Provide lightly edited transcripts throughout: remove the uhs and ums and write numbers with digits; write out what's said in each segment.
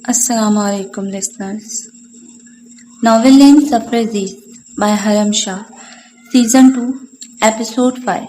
Assalamu alaikum listeners. Novel name Safar-e-Aziz by Haram Shah, Season 2, Episode 5.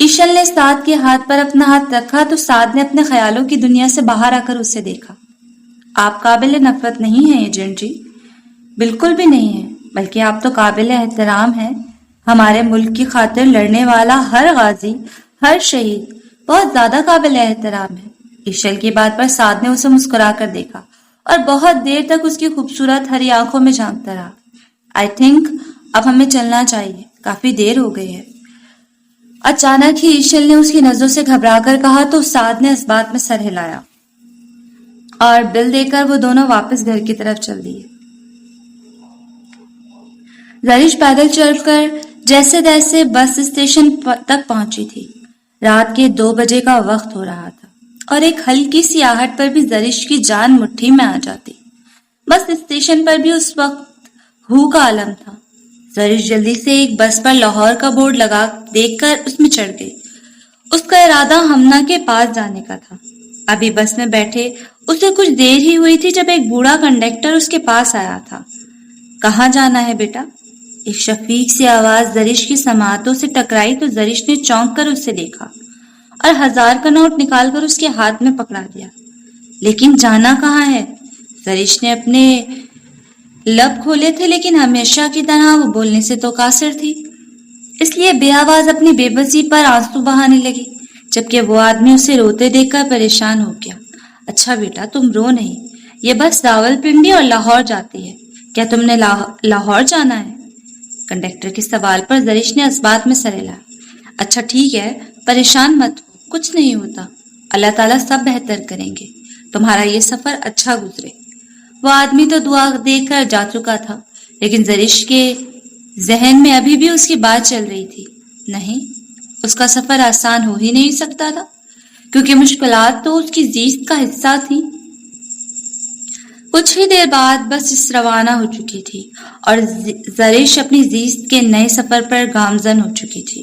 ایشل نے سعد کے ہاتھ پر اپنا ہاتھ رکھا تو سعد نے اپنے خیالوں کی دنیا سے باہر آ کر اسے دیکھا. آپ قابل نفرت نہیں ہیں ایجنٹ جی. بالکل بھی نہیں ہے، بلکہ آپ تو قابل احترام ہیں. ہمارے ملک کی خاطر لڑنے والا ہر غازی، ہر شہید بہت زیادہ قابل احترام ہے. ایشل کی بات پر سعد نے اسے مسکرا کر دیکھا اور بہت دیر تک اس کی خوبصورت ہری آنکھوں میں جھانکتا رہا. آئی تھنک اب ہمیں چلنا چاہیے، کافی دیر ہو گئی ہے. اچانک ہی ایشل نے اس کی نظروں سے گھبرا کر کہا تو سعد نے اس بات میں سر ہلایا اور بل دے کر وہ دونوں واپس گھر کی طرف چل دیے. زرش پیدل چل کر جیسے تیسے بس اسٹیشن تک پہنچی تھی. رات کے 2 بجے کا وقت ہو رہا تھا اور ایک ہلکی سی آہٹ پر بھی زرش کی جان مٹھی میں آ جاتی. بس اسٹیشن پر بھی اس وقت ہو کا عالم تھا. زرش جلدی سے ایک بس پر لاہور کا بورڈ لگا دیکھ کر اس میں چڑھ گئی. اس کا ارادہ ہمنا کے پاس جانے کا تھا. ابھی بس میں بیٹھے اسے کچھ دیر ہی ہوئی تھی جب ایک بوڑھا کنڈکٹر اس کے پاس آیا تھا. کہاں جانا ہے بیٹا؟ ایک شفیق سی آواز زرش کی سماعتوں سے ٹکرائی تو زرش نے چونک کر اسے دیکھا اور 1000 کا نوٹ نکال کر اس کے ہاتھ میں پکڑا دیا. لیکن جانا کہاں ہے؟ زرش نے اپنے لب کھولے تھے لیکن ہمیشہ کی طرح وہ بولنے سے تو قاصر تھی، اس لیے بے آواز اپنی بے بسی پر آنسو بہانے لگی. جبکہ وہ آدمی اسے روتے دیکھ کر پریشان ہو گیا. اچھا بیٹا تم رو نہیں، یہ بس راولپنڈی اور لاہور جاتی ہے. کیا تم نے لاہور جانا ہے؟ کنڈکٹر کے سوال پر زرش نے اس بات میں سر ہلایا. اچھا ٹھیک ہے، پریشان مت ہو، کچھ نہیں ہوتا، اللہ تعالیٰ سب بہتر کریں گے، تمہارا یہ سفر اچھا گزرے. وہ آدمی تو دعا دے کر جا چکا تھا لیکن زرش کے ذہن میں ابھی بھی اس کی بات چل رہی تھی. نہیں، اس کا سفر آسان ہو ہی نہیں سکتا تھا کیونکہ مشکلات تو اس کی زیست کا حصہ تھی. کچھ ہی دیر بعد بس روانہ ہو چکی تھی اور زرش اپنی زیست کے نئے سفر پر گامزن ہو چکی تھی.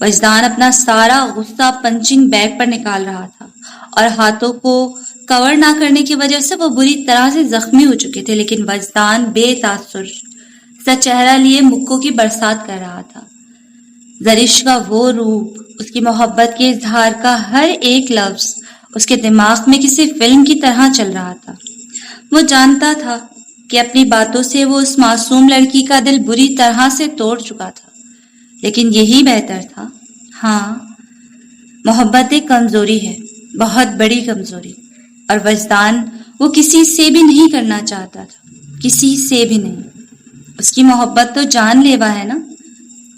وجدان اپنا سارا غصہ پنچنگ بیگ پر نکال رہا تھا اور ہاتھوں کو کور نہ کرنے کی وجہ سے وہ بری طرح سے زخمی ہو چکے تھے. لیکن وجدان بے تاثر سا چہرہ لیے مکوں کی برسات کر رہا تھا. زرش کا وہ روپ، اس کی محبت کے اظہار کا ہر ایک لفظ اس کے دماغ میں کسی فلم کی طرح چل رہا تھا. وہ جانتا تھا کہ اپنی باتوں سے وہ اس معصوم لڑکی کا دل بری طرح سے توڑ چکا تھا، لیکن یہی بہتر تھا. ہاں، محبت ایک کمزوری ہے، بہت بڑی کمزوری، اور وجدان وہ کسی سے بھی نہیں کرنا چاہتا تھا، کسی سے بھی نہیں. اس کی محبت تو جان لیوا ہے نا،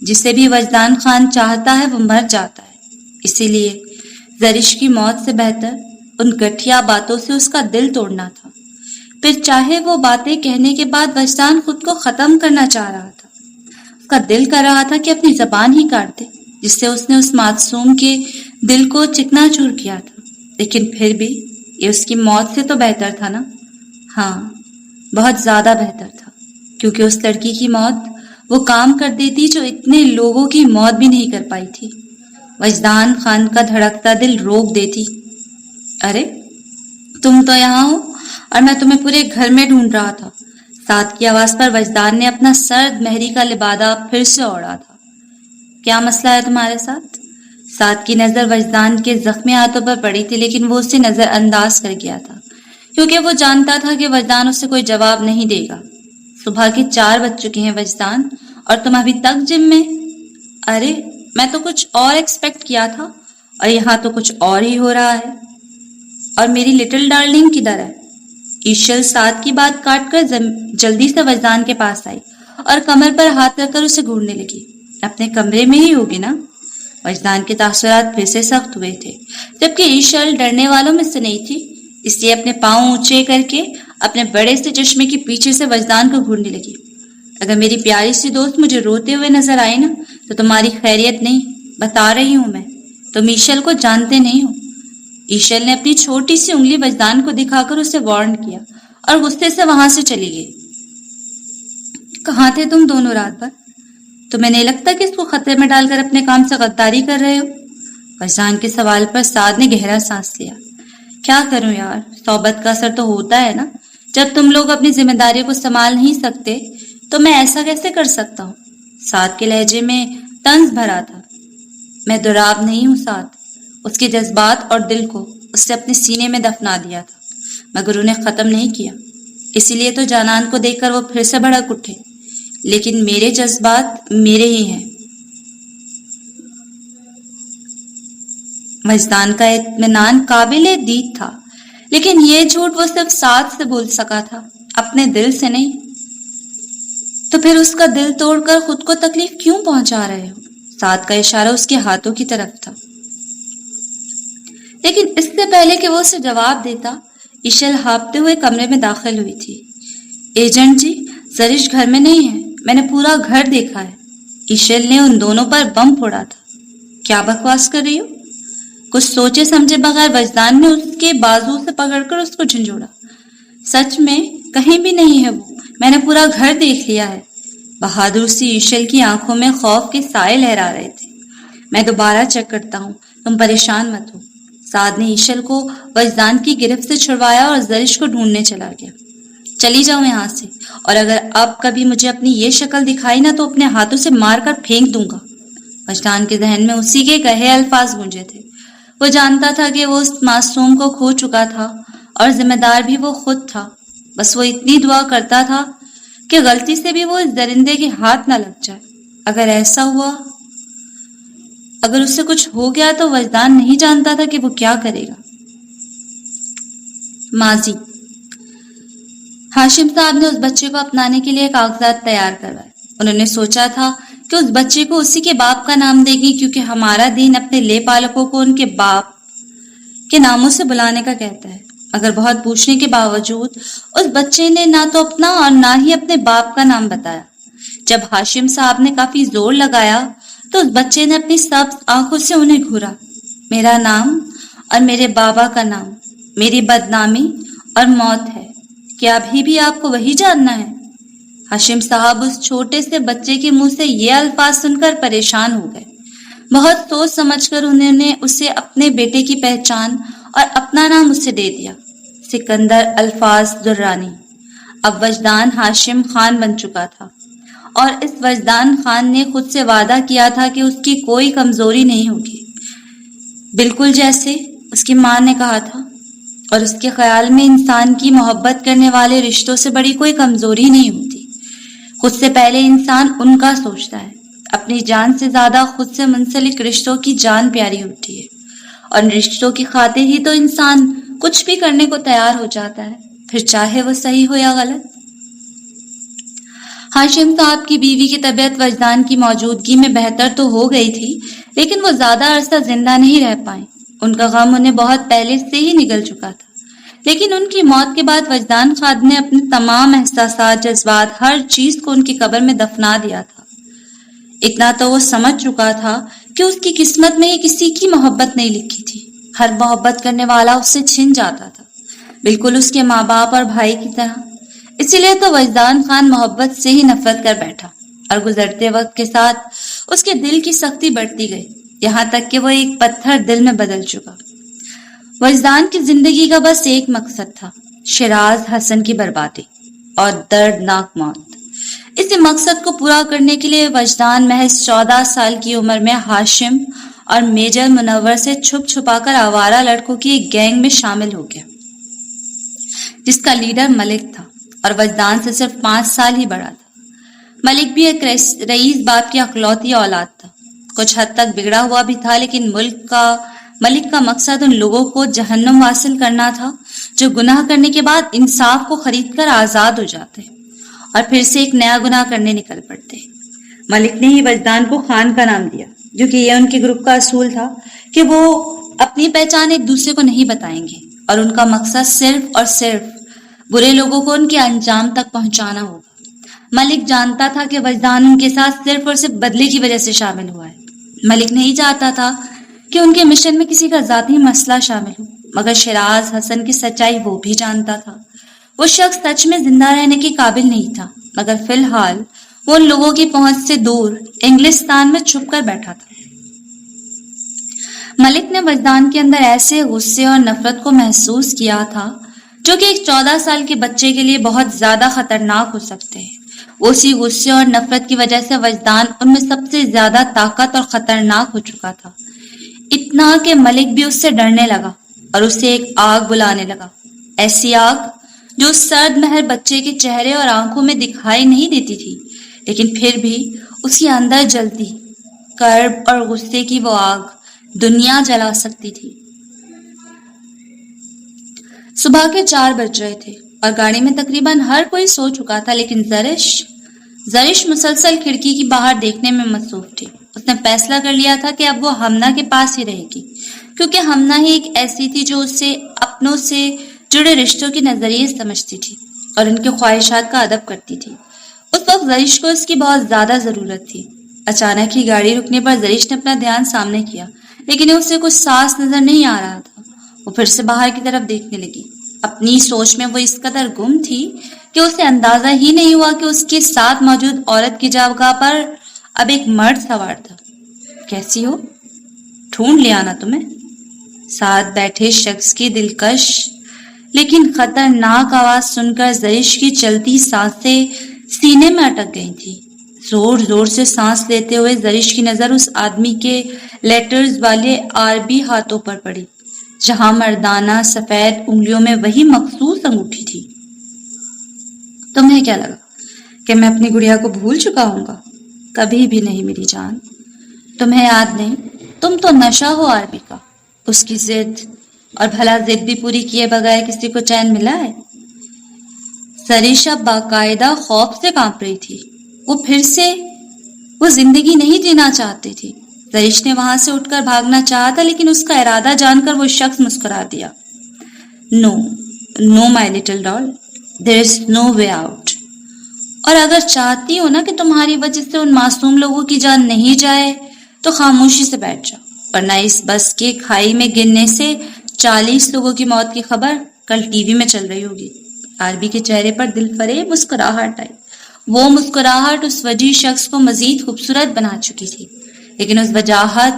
جسے بھی وجدان خان چاہتا ہے وہ مر جاتا ہے. اسی لیے زرش کی موت سے بہتر ان گٹھیا باتوں سے اس کا دل توڑنا تھا. پھر چاہے وہ باتیں کہنے کے بعد وجدان خود کو ختم کرنا چاہ رہا تھا، اس کا دل کر رہا تھا کہ اپنی زبان ہی کاٹ دے جس سے اس نے اس معصوم کے دل کو چکنا چور کیا تھا. لیکن پھر بھی یہ اس کی موت سے تو بہتر تھا نا. ہاں، بہت زیادہ بہتر تھا، کیونکہ اس لڑکی کی موت وہ کام کر دیتی جو اتنے لوگوں کی موت بھی نہیں کر پائی تھی. وجدان خان کا دھڑکتا دل روک دیتی. ارے تم تو یہاں ہو اور میں تمہیں پورے گھر میں ڈھونڈ رہا تھا. سعد کی آواز پر وجدان نے اپنا سرد مہری کا لبادہ پھر سے اوڑھا تھا. کیا مسئلہ ہے تمہارے ساتھ؟ سعد کی نظر وجدان کے زخمی ہاتھوں پر پڑی تھی لیکن وہ اسے نظر انداز کر گیا تھا کیونکہ وہ جانتا تھا کہ وجدان اسے کوئی جواب نہیں دے گا. صبح کے 4 بج چکے ہیں وجدان، اور تم ابھی تک جم میں. ارے میں تو کچھ اور ایکسپیکٹ کیا تھا اور یہاں تو کچھ اور ہی ہو رہا ہے. اور میری لٹل ڈارلنگ کدھر ہے؟ ایشل سعد کی بات کاٹ کر جلدی سے وجدان کے پاس آئی اور کمر پر ہاتھ رکھ کر اسے گھورنے لگی. اپنے کمرے میں ہی ہوگی نا؟ وجدان کے تاثرات پھر سے سخت ہوئے تھے جبکہ ایشل ڈرنے والوں میں سے نہیں تھی، اس لیے اپنے پاؤں اونچے کر کے اپنے بڑے سے چشمے کے پیچھے سے وجدان کو گھورنے لگی. اگر میری پیاری سی دوست مجھے روتے ہوئے نظر آئی نا تو تمہاری خیریت نہیں، بتا رہی ہوں میں، تم ایشل کو جانتے نہیں ہو. ایشل نے اپنی چھوٹی سی انگلی وجدان کو دکھا کر اسے وارن کیا اور غصے سے وہاں سے چلی گئی. کہاں تھے تم دونوں رات بھر؟ تمہیں نہیں لگتا کہ اس کو خطرے میں ڈال کر اپنے کام سے غداری کر رہے ہو؟ وجدان کے سوال پر سعد نے گہرا سانس لیا. کیا کروں یار، صحبت کا اثر تو ہوتا ہے نا. جب تم لوگ اپنی ذمہ داریوں کو سنبھال نہیں سکتے تو میں ایسا کیسے کر سکتا ہوں؟ سعد کے لہجے میں طنز بھرا تھا. میں دوراب نہیں ہوں سعد. اس کے جذبات اور دل کو اس نے اپنے سینے میں دفنا دیا تھا مگر انہیں ختم نہیں کیا. اسی لیے تو جانان کو دیکھ کر وہ پھر سے بھڑک اٹھے. لیکن میرے جذبات میرے ہی ہیں. وجدان کا اطمینان قابل دید تھا، لیکن یہ جھوٹ وہ صرف سعد سے بول سکا تھا، اپنے دل سے نہیں. تو پھر اس کا دل توڑ کر خود کو تکلیف کیوں پہنچا رہے ہو؟ سعد کا اشارہ اس کے ہاتھوں کی طرف تھا. لیکن اس سے پہلے کہ وہ اسے جواب دیتا، ایشل ہانپتے ہوئے کمرے میں داخل ہوئی تھی. ایجنٹ جی، زرش گھر میں نہیں ہے. میں نے پورا گھر دیکھا ہے. ایشل نے ان دونوں پر بم پھوڑا تھا. کیا بکواس کر رہی ہو؟ کچھ سوچے سمجھے بغیر وجدان نے اس کے بازو سے پکڑ کر اس کو جھنجھوڑا. سچ میں کہیں بھی نہیں ہے وہ. میں نے پورا گھر دیکھ لیا ہے. بہادر سی ایشل کی آنکھوں میں خوف کے سائے لہرا رہے تھے. میں دوبارہ چیک کرتا ہوں، تم پریشان مت ہو. سعد نے ایشل کو وجدان کی گرفت سے چھڑوایا اور زرش کو ڈھونڈنے چلا گیا. چلی جاؤ یہاں سے، اور اگر اب کبھی مجھے اپنی یہ شکل دکھائی نا تو اپنے ہاتھوں سے مار کر پھینک دوں گا. وجدان کے ذہن میں اسی کے کہے الفاظ گونجے تھے. وہ جانتا تھا کہ وہ اس معصوم کو کھو چکا تھا اور ذمہ دار بھی وہ خود تھا. بس وہ اتنی دعا کرتا تھا کہ غلطی سے بھی وہ اس درندے کے ہاتھ نہ لگ جائے. اگر ایسا ہوا، اگر اس سے کچھ ہو گیا تو وجدان نہیں جانتا تھا کہ وہ کیا کرے گا. ماضی. ہاشم صاحب نے اس بچے کو اپنانے کے لیے کاغذات تیار کروائے. انہوں نے سوچا تھا کہ اس بچے کو اسی کے باپ کا نام دے گی، کیونکہ ہمارا دین اپنے لے پالکوں کو ان کے باپ کے ناموں سے بلانے کا کہتا ہے. مگر بہت پوچھنے کے باوجود اس بچے نے نہ تو اپنا اور نہ ہی اپنے باپ کا نام بتایا. جب ہاشم صاحب نے کافی زور لگایا تو اس بچے نے اپنی سبز آنکھوں سے انہیں گھورا. میرا نام اور میرے بابا کا نام میری بدنامی اور موت ہے. کیا ابھی بھی آپ کو وہی جاننا ہے؟ ہاشم صاحب اس چھوٹے سے بچے کے منہ سے یہ الفاظ سن کر پریشان ہو گئے. بہت سوچ سمجھ کر انہوں نے اسے اپنے بیٹے کی پہچان اور اپنا نام اسے دے دیا، سکندر الفاظ درانی. اب وجدان ہاشم خان بن چکا تھا، اور اس وجدان خان نے خود سے وعدہ کیا تھا کہ اس کی کوئی کمزوری نہیں ہوگی، بالکل جیسے اس کی ماں نے کہا تھا. اور اس کے خیال میں انسان کی محبت کرنے والے رشتوں سے بڑی کوئی کمزوری نہیں ہوتی. خود سے پہلے انسان ان کا سوچتا ہے. اپنی جان سے زیادہ خود سے منسلک رشتوں کی جان پیاری ہوتی ہے، اور رشتوں کی خاطر ہی تو انسان کچھ بھی کرنے کو تیار ہو جاتا ہے، پھر چاہے وہ صحیح ہو یا غلط. ہاشم صاحب کی بیوی کی طبیعت وجدان کی موجودگی میں بہتر تو ہو گئی تھی، لیکن وہ زیادہ عرصہ زندہ نہیں رہ پائیں. ان کا غم انہیں بہت پہلے سے ہی نگل چکا تھا. لیکن ان کی موت کے بعد وجدان خان نے اپنے تمام احساسات، جذبات، ہر چیز کو ان کی قبر میں دفنا دیا تھا. اتنا تو وہ سمجھ چکا تھا کہ اس کی قسمت میں ہی کسی کی محبت نہیں لکھی تھی. ہر محبت کرنے والا اس سے چھن جاتا تھا، بالکل اس کے ماں باپ اور بھائی کی طرح. اسی لیے تو وجدان خان محبت سے ہی نفرت کر بیٹھا، اور گزرتے وقت کے ساتھ اس کے دل کی سختی بڑھتی گئی، یہاں تک کہ وہ ایک پتھر دل میں بدل چکا. وجدان کی زندگی کا بس ایک مقصد تھا، شیراز حسن کی بربادی اور دردناک موت. اس مقصد کو پورا کرنے کے لیے وجدان محض 14 سال کی عمر میں ہاشم اور میجر منور سے چھپ چھپا کر آوارہ لڑکوں کی ایک گینگ میں شامل ہو گیا، جس کا لیڈر ملک تھا اور وجدان سے صرف 5 سال ہی بڑا تھا. ملک بھی ایک رئیس باپ کی اکلوتی اولاد تھا. کچھ حد تک بگڑا ہوا بھی تھا، لیکن ملک کا مقصد ان لوگوں کو جہنم واصل کرنا تھا جو گناہ کرنے کے بعد انصاف کو خرید کر آزاد ہو جاتے اور پھر سے ایک نیا گناہ کرنے نکل پڑتے. ملک نے ہی وجدان کو خان کا نام دیا، کیونکہ یہ ان کے گروپ کا اصول تھا کہ وہ اپنی پہچان ایک دوسرے کو نہیں بتائیں گے، اور ان کا مقصد صرف اور صرف برے لوگوں کو ان کے انجام تک پہنچانا ہوگا. ملک جانتا تھا کہ وجدان ان کے ساتھ صرف اور صرف بدلے کی وجہ سے شامل ہوا ہے. ملک نہیں چاہتا تھا کہ ان کے مشن میں کسی کا ذاتی مسئلہ شامل ہو، مگر شیراز حسن کی سچائی وہ بھی جانتا تھا. وہ شخص سچ میں زندہ رہنے کے قابل نہیں تھا، مگر فی الحال وہ ان لوگوں کی پہنچ سے دور انگلستان میں چھپ کر بیٹھا تھا. ملک نے وجدان کے اندر ایسے غصے اور نفرت کو محسوس کیا تھا جو کہ ایک 14 سال کے بچے کے لیے بہت زیادہ خطرناک ہو سکتے ہیں. وہ اسی غصے اور نفرت کی وجہ سے وجدان ان میں سب سے زیادہ طاقت اور خطرناک ہو چکا تھا، اتنا کہ ملک بھی اس سے ڈرنے لگا اور اسے ایک آگ بلانے لگا، ایسی آگ جو اس سرد مہر بچے کے چہرے اور آنکھوں میں دکھائی نہیں دیتی تھی، لیکن پھر بھی اس کے اندر جلتی، کرب اور غصے کی وہ آگ دنیا جلا سکتی تھی۔ صبح کے 4 بج رہے تھے اور گاڑی میں تقریباً ہر کوئی سو چکا تھا، لیکن زرش مسلسل کھڑکی کی باہر دیکھنے میں مصروف تھی۔ اس نے فیصلہ کر لیا تھا کہ اب وہ ہمنا کے پاس ہی رہے گی، کیونکہ ہمنا ہی ایک ایسی تھی جو اسے اپنوں سے جڑے رشتوں کے نظریے سمجھتی تھی اور ان کے خواہشات کا ادب کرتی تھی۔ اس وقت زرش کو اس کی بہت زیادہ ضرورت تھی۔ اچانک ہی گاڑی رکنے پر زرش نے اپنا دھیان سامنے کیا، لیکن اسے کچھ صاف نظر نہیں آ رہا تھا۔ وہ پھر سے باہر کی طرف دیکھنے لگی۔ اپنی سوچ میں وہ اس قدر گم تھی کہ اسے اندازہ ہی نہیں ہوا کہ اس کے ساتھ موجود عورت کی جاگہ پر اب ایک مرد سوار تھا۔ کیسی ہو؟ ڈھونڈ لیا نا تمہیں؟ ساتھ بیٹھے شخص کی دلکش لیکن خطرناک آواز سن کر زرش کی چلتی سانسیں سینے میں اٹک گئی تھی۔ زور زور سے سانس لیتے ہوئے زرش کی نظر اس آدمی کے لیٹرز والے عربی ہاتھوں پر پڑی، جہاں مردانہ سفید انگلیوں میں وہی مخصوص انگوٹھی تھی۔ تمہیں کیا لگا کہ میں اپنی گڑیا کو بھول چکا ہوں گا؟ کبھی بھی نہیں میری جان۔ تمہیں یاد نہیں، تم تو نشہ ہو عربی کا، اس کی ضد، اور بھلا ضد بھی پوری کیے بغیر کسی کو چین ملا ہے؟ زرش اب باقاعدہ خوف سے کانپ رہی تھی۔ وہ زندگی نہیں جینا چاہتی تھی۔ زرش نے وہاں سے اٹھ کر بھاگنا چاہا تھا، لیکن اس کا ارادہ جان کر وہ شخص مسکرا دیا۔ نو مائی لٹل ڈال، دیر از نو وے آؤٹ۔ اور اگر چاہتی ہو نا کہ تمہاری وجہ سے ان معصوم لوگوں کی جان نہیں جائے تو خاموشی سے بیٹھ جاؤ، ورنہ اس بس کے کھائی میں گرنے سے 40 لوگوں کی موت کی خبر کل ٹی وی میں چل رہی ہوگی۔ عربی کے چہرے پر دل فریب مسکراہٹ آئی۔ وہ مسکراہٹ اس وجیح شخص کو مزید خوبصورت بنا چکی تھی، لیکن اس وجاہت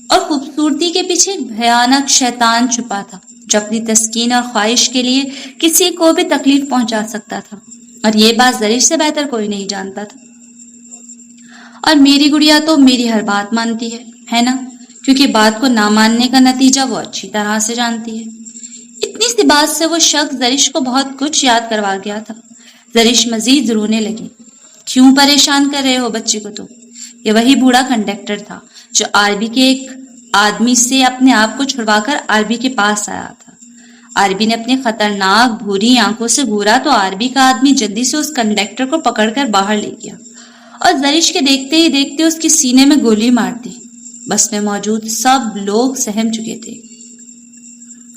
اور خوبصورتی کے پیچھے ایک بھیانک شیطان چھپا تھا جو اپنی تسکین اور خواہش کے لیے کسی کو بھی تکلیف پہنچا سکتا تھا، اور یہ بات زرش سے بہتر کوئی نہیں جانتا تھا۔ اور میری گڑیا تو میری ہر بات مانتی ہے نا، کیونکہ بات کو نہ ماننے کا نتیجہ وہ اچھی طرح سے جانتی ہے۔ اتنی سی بات سے وہ شخص زرش کو بہت کچھ یاد کروا گیا تھا۔ زرش مزید رونے لگی۔ کیوں پریشان کر رہے ہو بچی کو تم؟ یہ وہی بوڑھا کنڈکٹر تھا جو عربی کے ایک آدمی سے اپنے آپ کو چھڑوا کر عربی کے پاس آیا تھا۔ عربی نے اپنی خطرناک بھوری آنکھوں سے گھورا تو عربی کا آدمی جلدی سے اس کنڈکٹر کو پکڑ کر باہر لے گیا اور زرش کے دیکھتے ہی دیکھتے اس کے سینے میں گولی مار دی۔ بس میں موجود سب لوگ سہم چکے تھے۔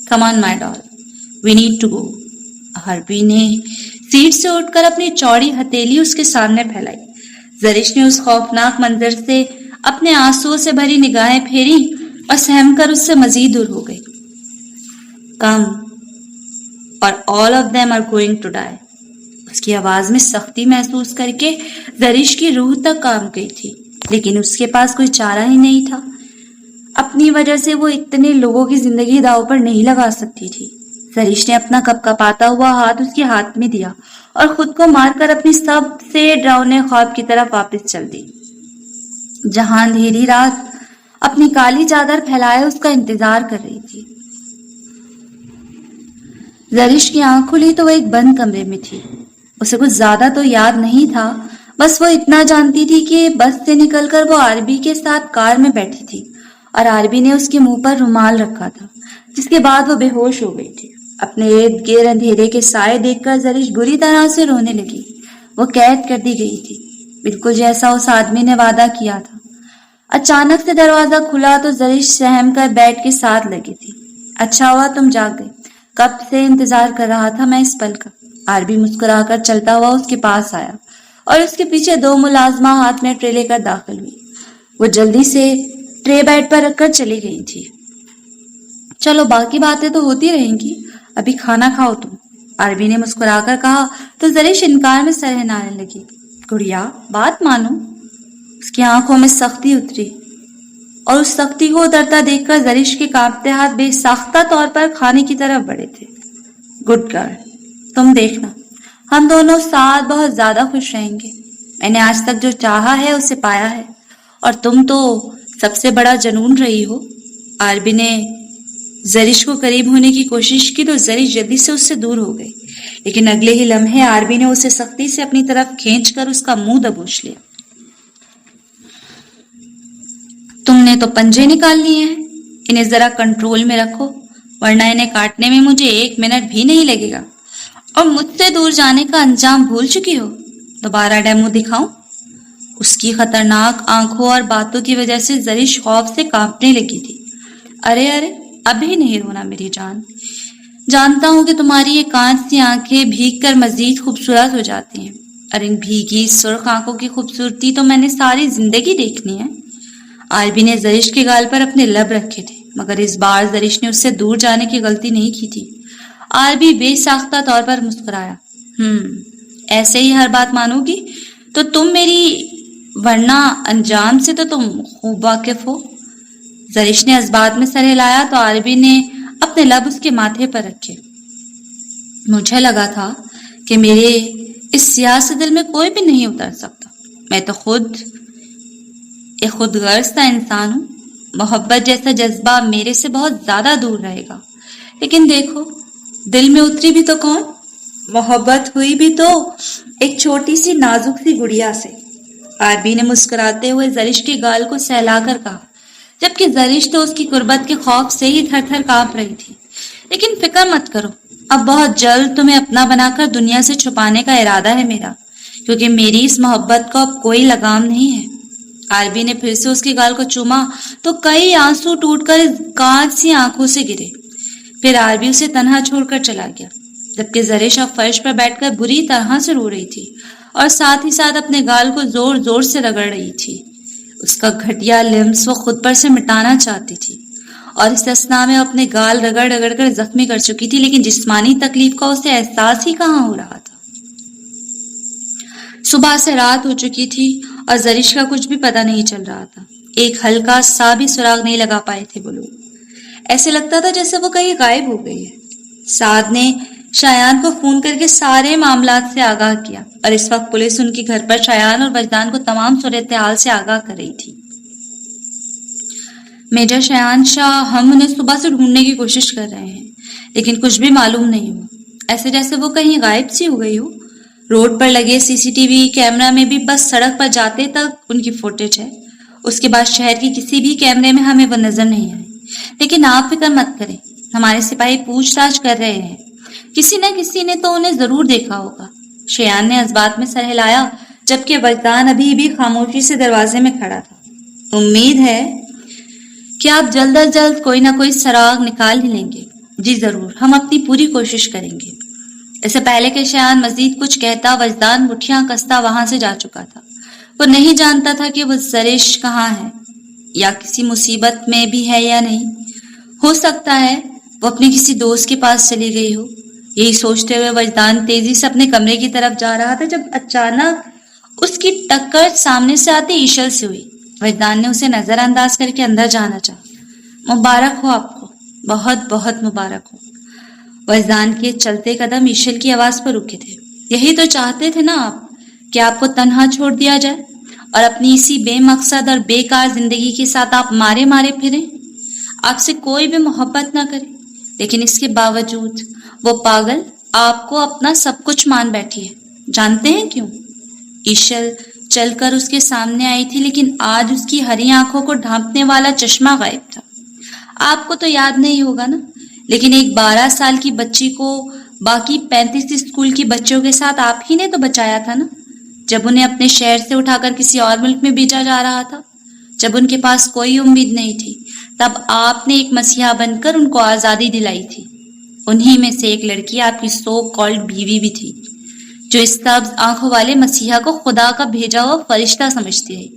کم آن مائی ڈال، وی نیڈ ٹو گو۔ عربی نے سیٹ سے اٹھ کر اپنی چوڑی ہتھیلی اس کے سامنے پھیلائی۔ زرش نے اس خوفناک منظر سے اپنے آنسو سے بھری نگاہیں پھیری اور سہم کر اس سے مزید دور ہو گئی۔ کم اور all of them are going to die۔ اس کی آواز میں سختی محسوس کر کے زرش کی روح تک کانپ گئی تھی، لیکن اس کے پاس کوئی چارہ ہی نہیں تھا۔ اپنی وجہ سے وہ اتنے لوگوں کی زندگی داؤ پر نہیں لگا سکتی تھی۔ زرش نے اپنا کپ کپاتا ہوا ہاتھ اس کے ہاتھ میں دیا اور خود کو مار کر اپنی سب سے ڈراؤنے خواب کی طرف واپس چل دی، جہاں اندھیری رات اپنی کالی چادر پھیلائے اس کا انتظار کر رہی تھی۔ زرش کی آنکھ کھلی تو وہ ایک بند کمرے میں تھی۔ اسے کچھ زیادہ تو یاد نہیں تھا، بس وہ اتنا جانتی تھی کہ بس سے نکل کر وہ عربی کے ساتھ کار میں بیٹھی تھی اور عربی نے اس کے منہ پر رومال رکھا تھا، جس کے بعد وہ بے ہوش ہو گئی تھی۔ اپنے ارد گرد اندھیرے کے سائے دیکھ کر زرش بری طرح سے رونے لگی۔ وہ قید کر دی گئی تھی، بالکل جیسا اس آدمی نے وعدہ کیا تھا۔ اچانک سے دروازہ کھلا تو زرش سہم کر بیڈ کے ساتھ لگی تھی۔ اچھا ہوا تم جاگ گئے، کب سے انتظار کر رہا تھا میں اس پل کا۔ عربی مسکرا کر چلتا ہوا اس کے پاس آیا اور اس کے پیچھے 2 ملازمہ ہاتھ میں ٹرے لے کر داخل ہوئی۔ وہ جلدی سے ٹرے بیڈ پر رکھ کر چلی گئی تھی۔ چلو باقی باتیں تو ہوتی رہیں گی، ابھی کھانا کھاؤ تم، عربی نے مسکرا کر کہا تو زرش انکار میں سر ہلانے لگی۔ گڑیا بات مانو۔ اس کی آنکھوں میں سختی اتری اور اس سختی کو اترتا دیکھ کر زرش کے کانپتے ہاتھ بے ساختہ طور پر کھانے کی طرف بڑھے تھے۔ گڈ گرل، تم دیکھنا ہم دونوں ساتھ بہت زیادہ خوش رہیں گے. میں نے آج تک جو چاہا ہے اسے پایا ہے، اور تم تو سب سے بڑا جنون رہی ہو. عربی نے زرش کو قریب ہونے کی کوشش کی تو زرش جلدی سے اس سے دور ہو گئی، لیکن اگلے ہی لمحے عربی نے اسے سختی سے اپنی طرف کھینچ کر اس کا منہ دبوچ لیا. تم نے تو پنجے نکال لیے ہیں، انہیں ذرا کنٹرول میں رکھو، ورنہ انہیں کاٹنے میں مجھے 1 منٹ بھی نہیں لگے گا. اور مجھ سے دور جانے کا انجام بھول چکی ہو. دوبارہ ڈیمو دکھاؤں؟ اس کی خطرناک آنکھوں اور باتوں کی وجہ سے زرش خوف سے کانپنے لگی تھی. ارے ابھی نہیں رونا میری جان. جانتا ہوں کہ تمہاری یہ کانچ سی آنکھیں بھیگ کر مزید خوبصورت ہو جاتی ہیں، اور ان بھیگی سرخ آنکھوں کی خوبصورتی تو میں نے ساری زندگی دیکھنی ہے. عربی نے زرش کے گال پر اپنے لب رکھے تھے، مگر اس بار زرش نے اس سے دور جانے کی غلطی نہیں کی تھی. عربی بے ساختہ طور پر مسکرایا. ایسے ہی ہر بات مانو گی تو تم میری، ورنہ انجام سے تو تم خوب واقف ہو. زرش نے اس بات میں سر ہلایا تو عربی نے اپنے لب اس کے ماتھے پر رکھے. مجھے لگا تھا کہ میرے اس سیاہ سے دل میں کوئی بھی نہیں اتر سکتا. میں تو ایک خود غرض کا انسان ہوں. محبت جیسا جذبہ میرے سے بہت زیادہ دور رہے گا. لیکن دیکھو، دل میں اتری بھی تو کون؟ محبت ہوئی بھی تو ایک چھوٹی سی نازک سی گڑیا سے. عربی نے مسکراتے ہوئے زرش کے گال کو سہلا کر کہا، جبکہ زرش تو اس کی قربت کے خوف سے ہی تھر تھر کانپ رہی تھی. لیکن فکر مت کرو، اب بہت جلد تمہیں اپنا بنا کر دنیا سے چھپانے کا ارادہ ہے میرا، کیونکہ میری اس محبت کو اب کوئی لگام نہیں ہے. عربی نے پھر سے اس کے گال کو چوما تو کئی آنسو ٹوٹ کر کانچ سی آنکھوں سے گرے. پھر عربی اسے تنہا چھوڑ کر چلا گیا، جبکہ زرش اب فرش پر بیٹھ کر بری طرح سے رو رہی تھی اور ساتھ ہی ساتھ اپنے گال کو زور زور سے رگڑ رہی تھی. اس کا گھٹیا لمس وہ خود پر سے مٹانا چاہتی تھی، اور اس اثنا میں اپنے گال رگڑ رگڑ کر زخمی کر چکی تھی، لیکن جسمانی تکلیف کا اسے احساس ہی کہاں ہو رہا تھا. صبح سے رات ہو چکی تھی اور زرش کا کچھ بھی پتہ نہیں چل رہا تھا. ایک ہلکا سا بھی سراغ نہیں لگا پائے تھے وہ لوگ. ایسے لگتا تھا جیسے وہ کہیں غائب ہو گئی ہے. سعد نے شایان کو فون کر کے سارے معاملات سے آگاہ کیا، اور اس وقت پولیس ان کے گھر پر شایان اور وجدان کو تمام صورتحال سے آگاہ کر رہی تھی. میجر شایان شاہ، ہم انہیں صبح سے ڈھونڈنے کی کوشش کر رہے ہیں، لیکن کچھ بھی معلوم نہیں ہوا. ایسے جیسے وہ کہیں غائب سی ہو گئی ہو. روڈ پر لگے CCTV کیمرہ میں بھی بس سڑک پر جاتے تک ان کی فوٹیج ہے. اس کے بعد شہر کی کسی بھی کیمرے میں ہمیں وہ نظر نہیں آئی. لیکن آپ فکر مت کریں، ہمارے سپاہی پوچھ تاچھ کر رہے ہیں، کسی نہ کسی نے تو انہیں ضرور دیکھا ہوگا. شایان نے اس بات میں سر ہلایا، جبکہ وجدان ابھی بھی خاموشی سے دروازے میں کھڑا تھا. امید ہے کہ آپ جلد از جلد کوئی نہ کوئی سراغ نکال ہی لیں گے. جی ضرور، ہم اپنی پوری کوشش کریں گے. اس سے پہلے کہ شایان مزید کچھ کہتا، وجدان مٹھیاں کستا وہاں سے جا چکا تھا. وہ نہیں جانتا تھا کہ وہ زرش کہاں ہے، یا کسی مصیبت میں بھی ہے یا نہیں. ہو سکتا ہے وہ اپنے کسی دوست کے پاس چلی گئی ہو. یہی سوچتے ہوئے وجدان تیزی سے اپنے کمرے کی طرف جا رہا تھا جب اچانک اس کی ٹکر سامنے سے آتے ایشل سے ہوئی. وجدان نے اسے نظر انداز کر کے اندر جانا چاہا. مبارک ہو آپ کو، بہت بہت مبارک ہو. وجدان کے چلتے قدم ایشل کی آواز پر رکے تھے. یہی تو چاہتے تھے نا آپ، کہ آپ کو تنہا چھوڑ دیا جائے اور اپنی اسی بے مقصد اور بیکار زندگی کے ساتھ آپ مارے مارے پھریں، آپ سے کوئی بھی محبت نہ کرے. لیکن اس کے باوجود وہ پاگل آپ کو اپنا سب کچھ مان بیٹھی ہے. جانتے ہیں کیوں؟ ایشل چل کر اس کے سامنے آئی تھی، لیکن آج اس کی ہری آنکھوں کو ڈھانپنے والا چشمہ غائب تھا. آپ کو تو یاد نہیں ہوگا نا، لیکن ایک 12 سال کی بچی کو باقی 35 اسکول کی بچوں کے ساتھ آپ ہی نے تو بچایا تھا نا، جب انہیں اپنے شہر سے اٹھا کر کسی اور ملک میں بھیجا جا رہا تھا، جب ان کے پاس کوئی امید نہیں تھی. تب آپ نے ایک مسیحا بن کر ان کو آزادی دلائی تھی. انہی میں سے ایک لڑکی آپ کی سو کالڈ بیوی بھی تھی، جو اس سبز آنکھوں والے مسیحا کو خدا کا بھیجا ہوا فرشتہ سمجھتی رہی.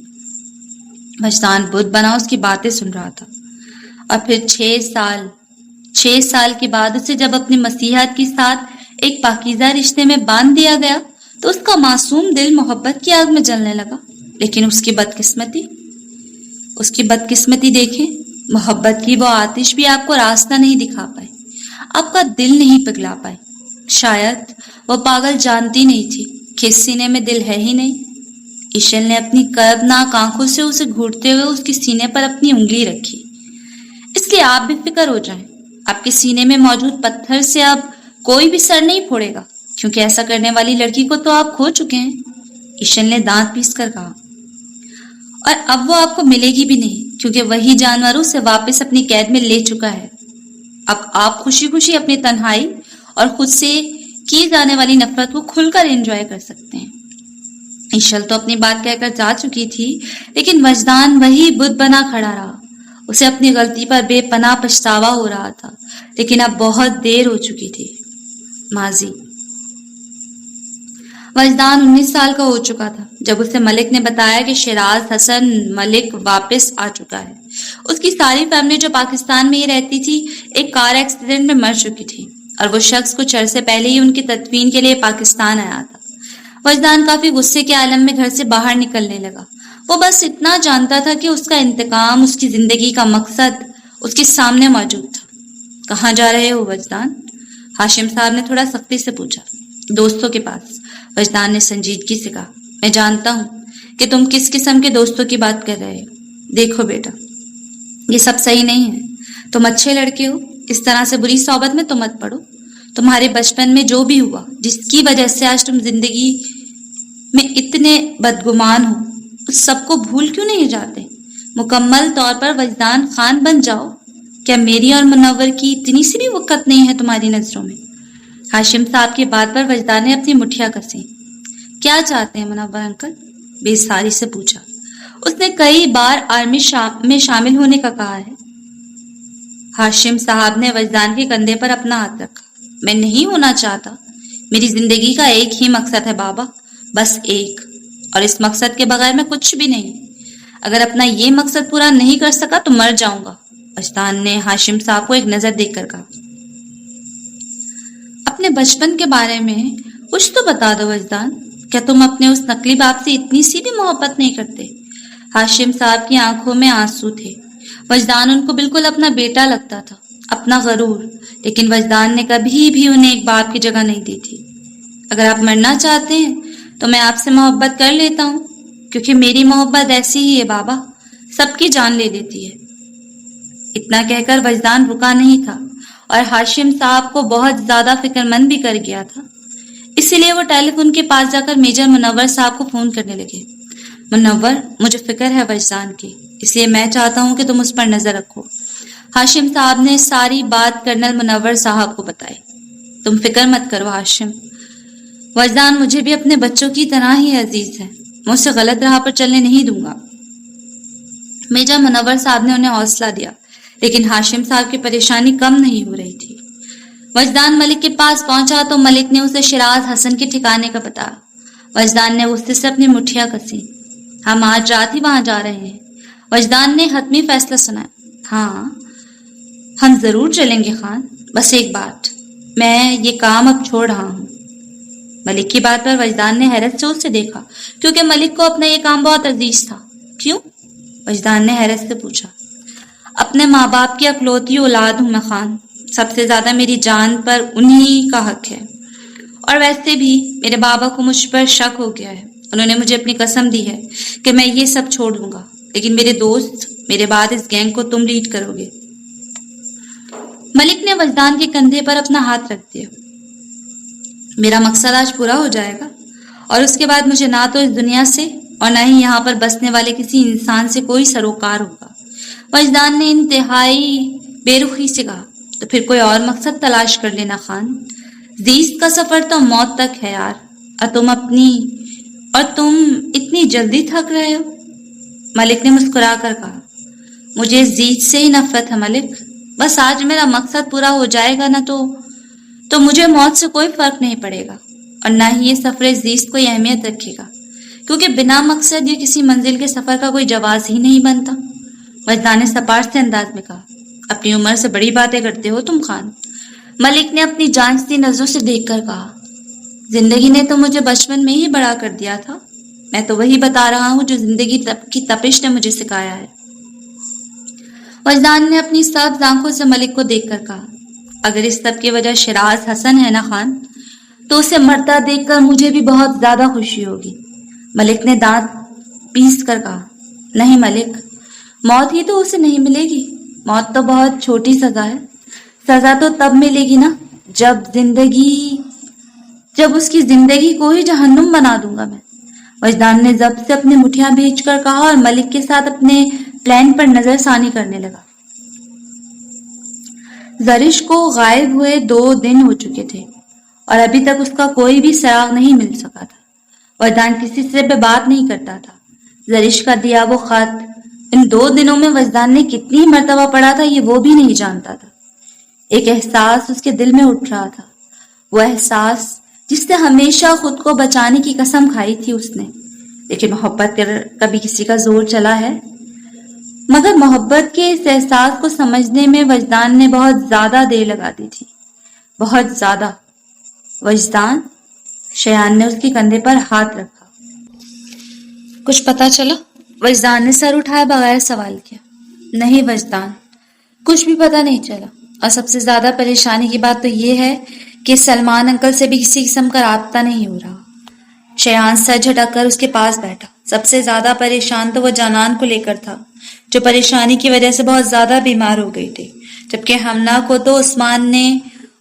وجدان بدھ بنا اس کی باتیں سن رہا تھا. اور پھر 6 سال کے بعد اسے جب اپنی مسیحیت کے ساتھ ایک پاکیزہ رشتے میں باندھ دیا گیا تو اس کا معصوم دل محبت کی آگ میں جلنے لگا. لیکن اس کی بدقسمتی دیکھیں، محبت کی وہ آتش بھی آپ کو راستہ نہیں دکھا پائے، آپ کا دل نہیں پگھلا پائے. شاید وہ پاگل جانتی نہیں تھی کہ اس سینے میں دل ہے ہی نہیں۔ ایشل نے اپنی کربناک آنکھوں سے اسے گھورتے ہوئے اس کے سینے پر اپنی انگلی رکھی۔ اس لیے آپ بھی فکر ہو جائیں، آپ کے سینے میں موجود پتھر سے اب کوئی بھی سر نہیں پھوڑے گا، کیونکہ ایسا کرنے والی لڑکی کو تو آپ کھو چکے ہیں۔ ایشل نے دانت پیس کر کہا، اور اب وہ آپ کو ملے گی بھی نہیں، کیونکہ وہی جانور اسے واپس اپنی قید میں لے چکا ہے۔ اب آپ خوشی خوشی اپنی تنہائی اور خود سے کی جانے والی نفرت کو کھل کر انجوائے کر سکتے ہیں۔ ایشل تو اپنی بات کہہ کر جا چکی تھی، لیکن وجدان وہی بت بنا کھڑا رہا۔ اسے اپنی غلطی پر بے پناہ پچھتاوا ہو رہا تھا، لیکن اب بہت دیر ہو چکی تھی۔ ماضی۔ وجدان 19 سال کا ہو چکا تھا جب اسے ملک نے بتایا کہ شیراز حسن ملک واپس آ چکا ہے۔ اس کی ساری فیملی جو پاکستان میں ہی رہتی تھی ایک کار ایکسیڈنٹ میں مر چکی تھی، اور وہ شخص کچھ عرصے پہلے ہی ان کی تدفین کے لیے پاکستان آیا تھا۔ وجدان کافی غصے کے عالم میں گھر سے باہر نکلنے لگا۔ وہ بس اتنا جانتا تھا کہ اس کا انتقام، اس کی زندگی کا مقصد اس کے سامنے موجود تھا۔ کہاں جا رہے ہو وجدان؟ ہاشم صاحب نے تھوڑا سختی سے پوچھا۔ دوستوں کے پاس، وجدان نے سنجیدگی سے کہا۔ میں جانتا ہوں کہ تم کس قسم کے دوستوں کی بات کر رہے ہو۔ دیکھو بیٹا، یہ سب صحیح نہیں ہے۔ تم اچھے لڑکے ہو، اس طرح سے بری صحبت میں تم مت پڑو۔ تمہارے بچپن میں جو بھی ہوا، جس کی وجہ سے آج تم زندگی میں اتنے بدگمان ہو، اس سب کو بھول کیوں نہیں جاتے؟ مکمل طور پر وجدان خان بن جاؤ۔ کیا میری اور منور کی اتنی سی بھی وقت نہیں ہے تمہاری نظروں میں؟ ہاشم صاحب کی بات پر وجدان نے اپنی مٹھیاں کسی۔ کیا چاہتے ہیں منور انکل؟ بے ساری سے پوچھا۔ اس نے کئی بار آرمی میں شامل ہونے کا کہا ہے۔ ہاشم صاحب نے وجدان کے کندھے پر اپنا ہاتھ رکھا۔ میں نہیں ہونا چاہتا۔ میری زندگی کا ایک ہی مقصد ہے بابا، بس ایک، اور اس مقصد کے بغیر میں کچھ بھی نہیں۔ اگر اپنا یہ مقصد پورا نہیں کر سکا تو مر جاؤں گا۔ وجدان نے ہاشم صاحب کو ایک نظر دیکھ کر کہا۔ اپنے بچپن کے بارے میں کچھ تو بتا دو وجدان، کیا تم اپنے اس نقلی باپ سے اتنی سی بھی محبت نہیں کرتے؟ ہاشم صاحب کی آنکھوں میں آنسو تھے۔ وجدان ان کو بالکل اپنا بیٹا لگتا تھا، اپنا غرور، لیکن وجدان نے کبھی بھی انہیں ایک باپ کی جگہ نہیں دی تھی۔ اگر آپ مرنا چاہتے ہیں تو میں آپ سے محبت کر لیتا ہوں، کیونکہ میری محبت ایسی ہی ہے بابا، سب کی جان لے لیتی ہے۔ اتنا کہہ کر وجدان رکا نہیں تھا، اور ہاشم صاحب کو بہت زیادہ فکر مند بھی کر گیا تھا۔ اسی لیے وہ ٹیلی فون کے پاس جا کر میجر منور صاحب کو فون کرنے لگے۔ منور، مجھے فکر ہے وجدان کی، اس لیے میں چاہتا ہوں کہ تم اس پر نظر رکھو۔ ہاشم صاحب نے ساری بات کرنل منور صاحب کو بتائی۔ تم فکر مت کرو ہاشم، وجدان مجھے بھی اپنے بچوں کی طرح ہی عزیز ہے، میں اسے غلط راہ پر چلنے نہیں دوں گا۔ میجر منور صاحب نے انہیں حوصلہ دیا، لیکن ہاشم صاحب کی پریشانی کم نہیں ہو رہی تھی۔ وجدان ملک کے پاس پہنچا تو ملک نے اسے شیراز حسن کے ٹھکانے کا بتایا۔ وجدان نے غصے سے اپنی مٹھیاں کسی۔ ہم آج رات ہی وہاں جا رہے ہیں۔ وجدان نے حتمی فیصلہ سنایا۔ ہاں، ہم ضرور چلیں گے خان، بس ایک بات، میں یہ کام اب چھوڑ رہا ہوں۔ ملک کی بات پر وجدان نے حیرت سے اسے دیکھا، کیونکہ ملک کو اپنا یہ کام بہت عزیز تھا۔ کیوں؟ وجدان نے حیرت سے پوچھا۔ اپنے ماں باپ کی اکلوتی اولاد ہوں میں خان، سب سے زیادہ میری جان پر انہی کا حق ہے، اور ویسے بھی میرے بابا کو مجھ پر شک ہو گیا ہے۔ انہوں نے مجھے اپنی قسم دی ہے کہ میں یہ سب چھوڑ دوں گا، لیکن میرے دوست، میرے بعد اس گینگ کو تم لیڈ کرو گے۔ ملک نے وجدان کے کندھے پر اپنا ہاتھ رکھ دیا۔ میرا مقصد آج پورا ہو جائے گا، اور اس کے بعد مجھے نہ تو اس دنیا سے اور نہ ہی یہاں پر بسنے والے کسی انسان سے کوئی سروکار ہوگا۔ وجدان نے انتہائی بے رخی سے کہا۔ تو پھر کوئی اور مقصد تلاش کر لینا خان، زیست کا سفر تو موت تک ہے یار، اور تم اتنی جلدی تھک رہے ہو؟ ملک نے مسکرا کر کہا۔ مجھے زیست سے ہی نفرت ہے ملک، بس آج میرا مقصد پورا ہو جائے گا نا تو مجھے موت سے کوئی فرق نہیں پڑے گا، اور نہ ہی یہ سفر زیست کوئی اہمیت رکھے گا، کیونکہ بنا مقصد یہ کسی منزل کے سفر کا کوئی جواز ہی نہیں بنتا۔ وجدان نے سپاٹ سے انداز میں کہا۔ اپنی عمر سے بڑی باتیں کرتے ہو تم خان، ملک نے اپنی جانچتی نظروں سے دیکھ کر کہا۔ زندگی نے تو مجھے بچپن میں ہی بڑا کر دیا تھا، میں تو وہی بتا رہا ہوں جو زندگی کی تپش نے مجھے سکھایا ہے۔ وجدان نے اپنی سبز آنکھوں سے ملک کو دیکھ کر کہا۔ اگر اس سب کی وجہ شیراز حسن ہے نا خان، تو اسے مرتا دیکھ کر مجھے بھی بہت زیادہ خوشی ہوگی۔ ملک نے دانت پیس کر کہا، نہیں ملک، موت ہی تو اسے نہیں ملے گی۔ موت تو بہت چھوٹی سزا ہے۔ سزا تو تب ملے گی نا جب اس کی زندگی کو ہی جہنم بنا دوں گا میں۔ وجدان نے ضبط سے اپنی مٹھیاں بھیج کر کہا اور ملک کے ساتھ اپنے پلان پر نظر ثانی کرنے لگا۔ زرش کو غائب ہوئے 2 دن ہو چکے تھے اور ابھی تک اس کا کوئی بھی سراغ نہیں مل سکا تھا۔ وجدان کسی سے بھی بات نہیں کرتا تھا۔ زرش کا دیا وہ خط ان 2 دنوں میں وجدان نے کتنی مرتبہ پڑھا تھا یہ وہ بھی نہیں جانتا تھا۔ ایک احساس اس کے دل میں اٹھ رہا تھا، وہ احساس جس سے ہمیشہ خود کو بچانے کی قسم کھائی تھی اس نے۔ لیکن محبت کر کبھی کسی کا زور چلا ہے؟ مگر محبت کے اس احساس کو سمجھنے میں وجدان نے بہت زیادہ دیر لگا دی تھی، بہت زیادہ۔ وجدان، شیان نے اس کے کندھے پر ہاتھ رکھا۔ کچھ پتا چلا؟ وجدان نے سر اٹھایا بغیر سوال کیا۔ نہیں وجدان، کچھ بھی پتا نہیں چلا، اور سب سے زیادہ پریشانی کی بات تو یہ ہے کہ سلمان انکل سے بھی کسی قسم کا رابطہ نہیں ہو رہا۔ شیان سر جھٹک کر اس کے پاس بیٹھا۔ سب سے زیادہ پریشان تو وہ جانان کو لے کر تھا، جو پریشانی کی وجہ سے بہت زیادہ بیمار ہو گئی تھی، جبکہ ہمنا کو تو عثمان نے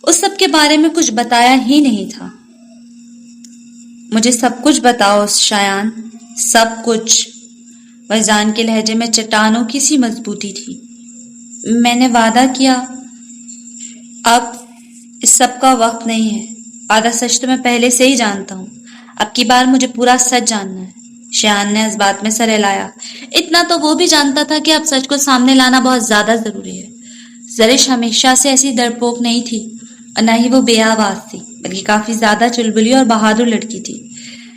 اس سب کے بارے میں کچھ بتایا ہی نہیں تھا۔ مجھے سب کچھ بتاؤ شایان، سب کچھ۔ وجدان کے لہجے میں چٹانوں کی سی مضبوطی تھی۔ میں نے وعدہ کیا۔ اب اس سب کا وقت نہیں ہے۔ آدھا سچ تو میں پہلے سے ہی جانتا ہوں، اب کی بار مجھے پورا سچ جاننا ہے۔ شیان نے اس بات میں سر ہلایا۔ اتنا تو وہ بھی جانتا تھا کہ اب سچ کو سامنے لانا بہت زیادہ ضروری ہے۔ زرش ہمیشہ سے ایسی ڈرپوک نہیں تھی اور نہ ہی وہ بے آواز تھی، بلکہ کافی زیادہ چلبلی اور بہادر لڑکی تھی۔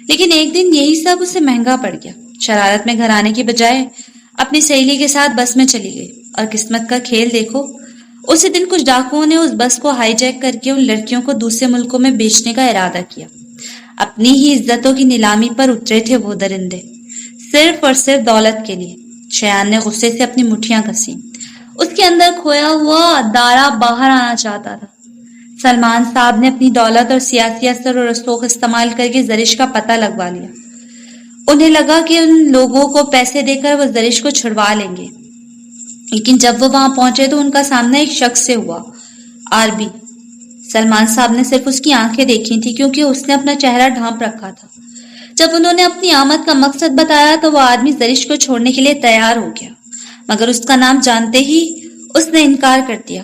لیکن ایک دن یہی سب اسے مہنگا پڑ گیا۔ شرارت میں گھر آنے کی بجائے اپنی سہیلی کے ساتھ بس میں چلی گئی، اور قسمت کا کھیل دیکھو، اسی دن کچھ ڈاکوؤں نے اس بس کو ہائی جیک کر کے ان لڑکیوں کو دوسرے ملکوں میں بیچنے کا ارادہ کیا۔ اپنی ہی عزتوں کی نیلامی پر اترے تھے وہ درندے، صرف اور صرف دولت کے لیے۔ شیان نے غصے سے اپنی مٹھیاں کسیں۔ اس کے اندر کھویا ہوا دارا باہر آنا چاہتا تھا۔ سلمان صاحب نے اپنی دولت اور سیاسی اثر و رسوخ استعمال کر کے زرش کا پتہ لگوا لیا۔ انہیں لگا کہ ان لوگوں کو پیسے دے کر وہ زرش کو چھڑوا لیں گے، لیکن جب وہ وہاں پہنچے تو ان کا سامنا ایک شخص سے ہوا، عربی۔ سلمان صاحب نے صرف اس کی آنکھیں دیکھی تھی کیونکہ اس نے اپنا چہرہ ڈھانپ رکھا تھا۔ جب انہوں نے اپنی آمد کا مقصد بتایا تو وہ آدمی زرش کو چھوڑنے کے لیے تیار ہو گیا، مگر اس کا نام جانتے ہی اس نے انکار کر دیا۔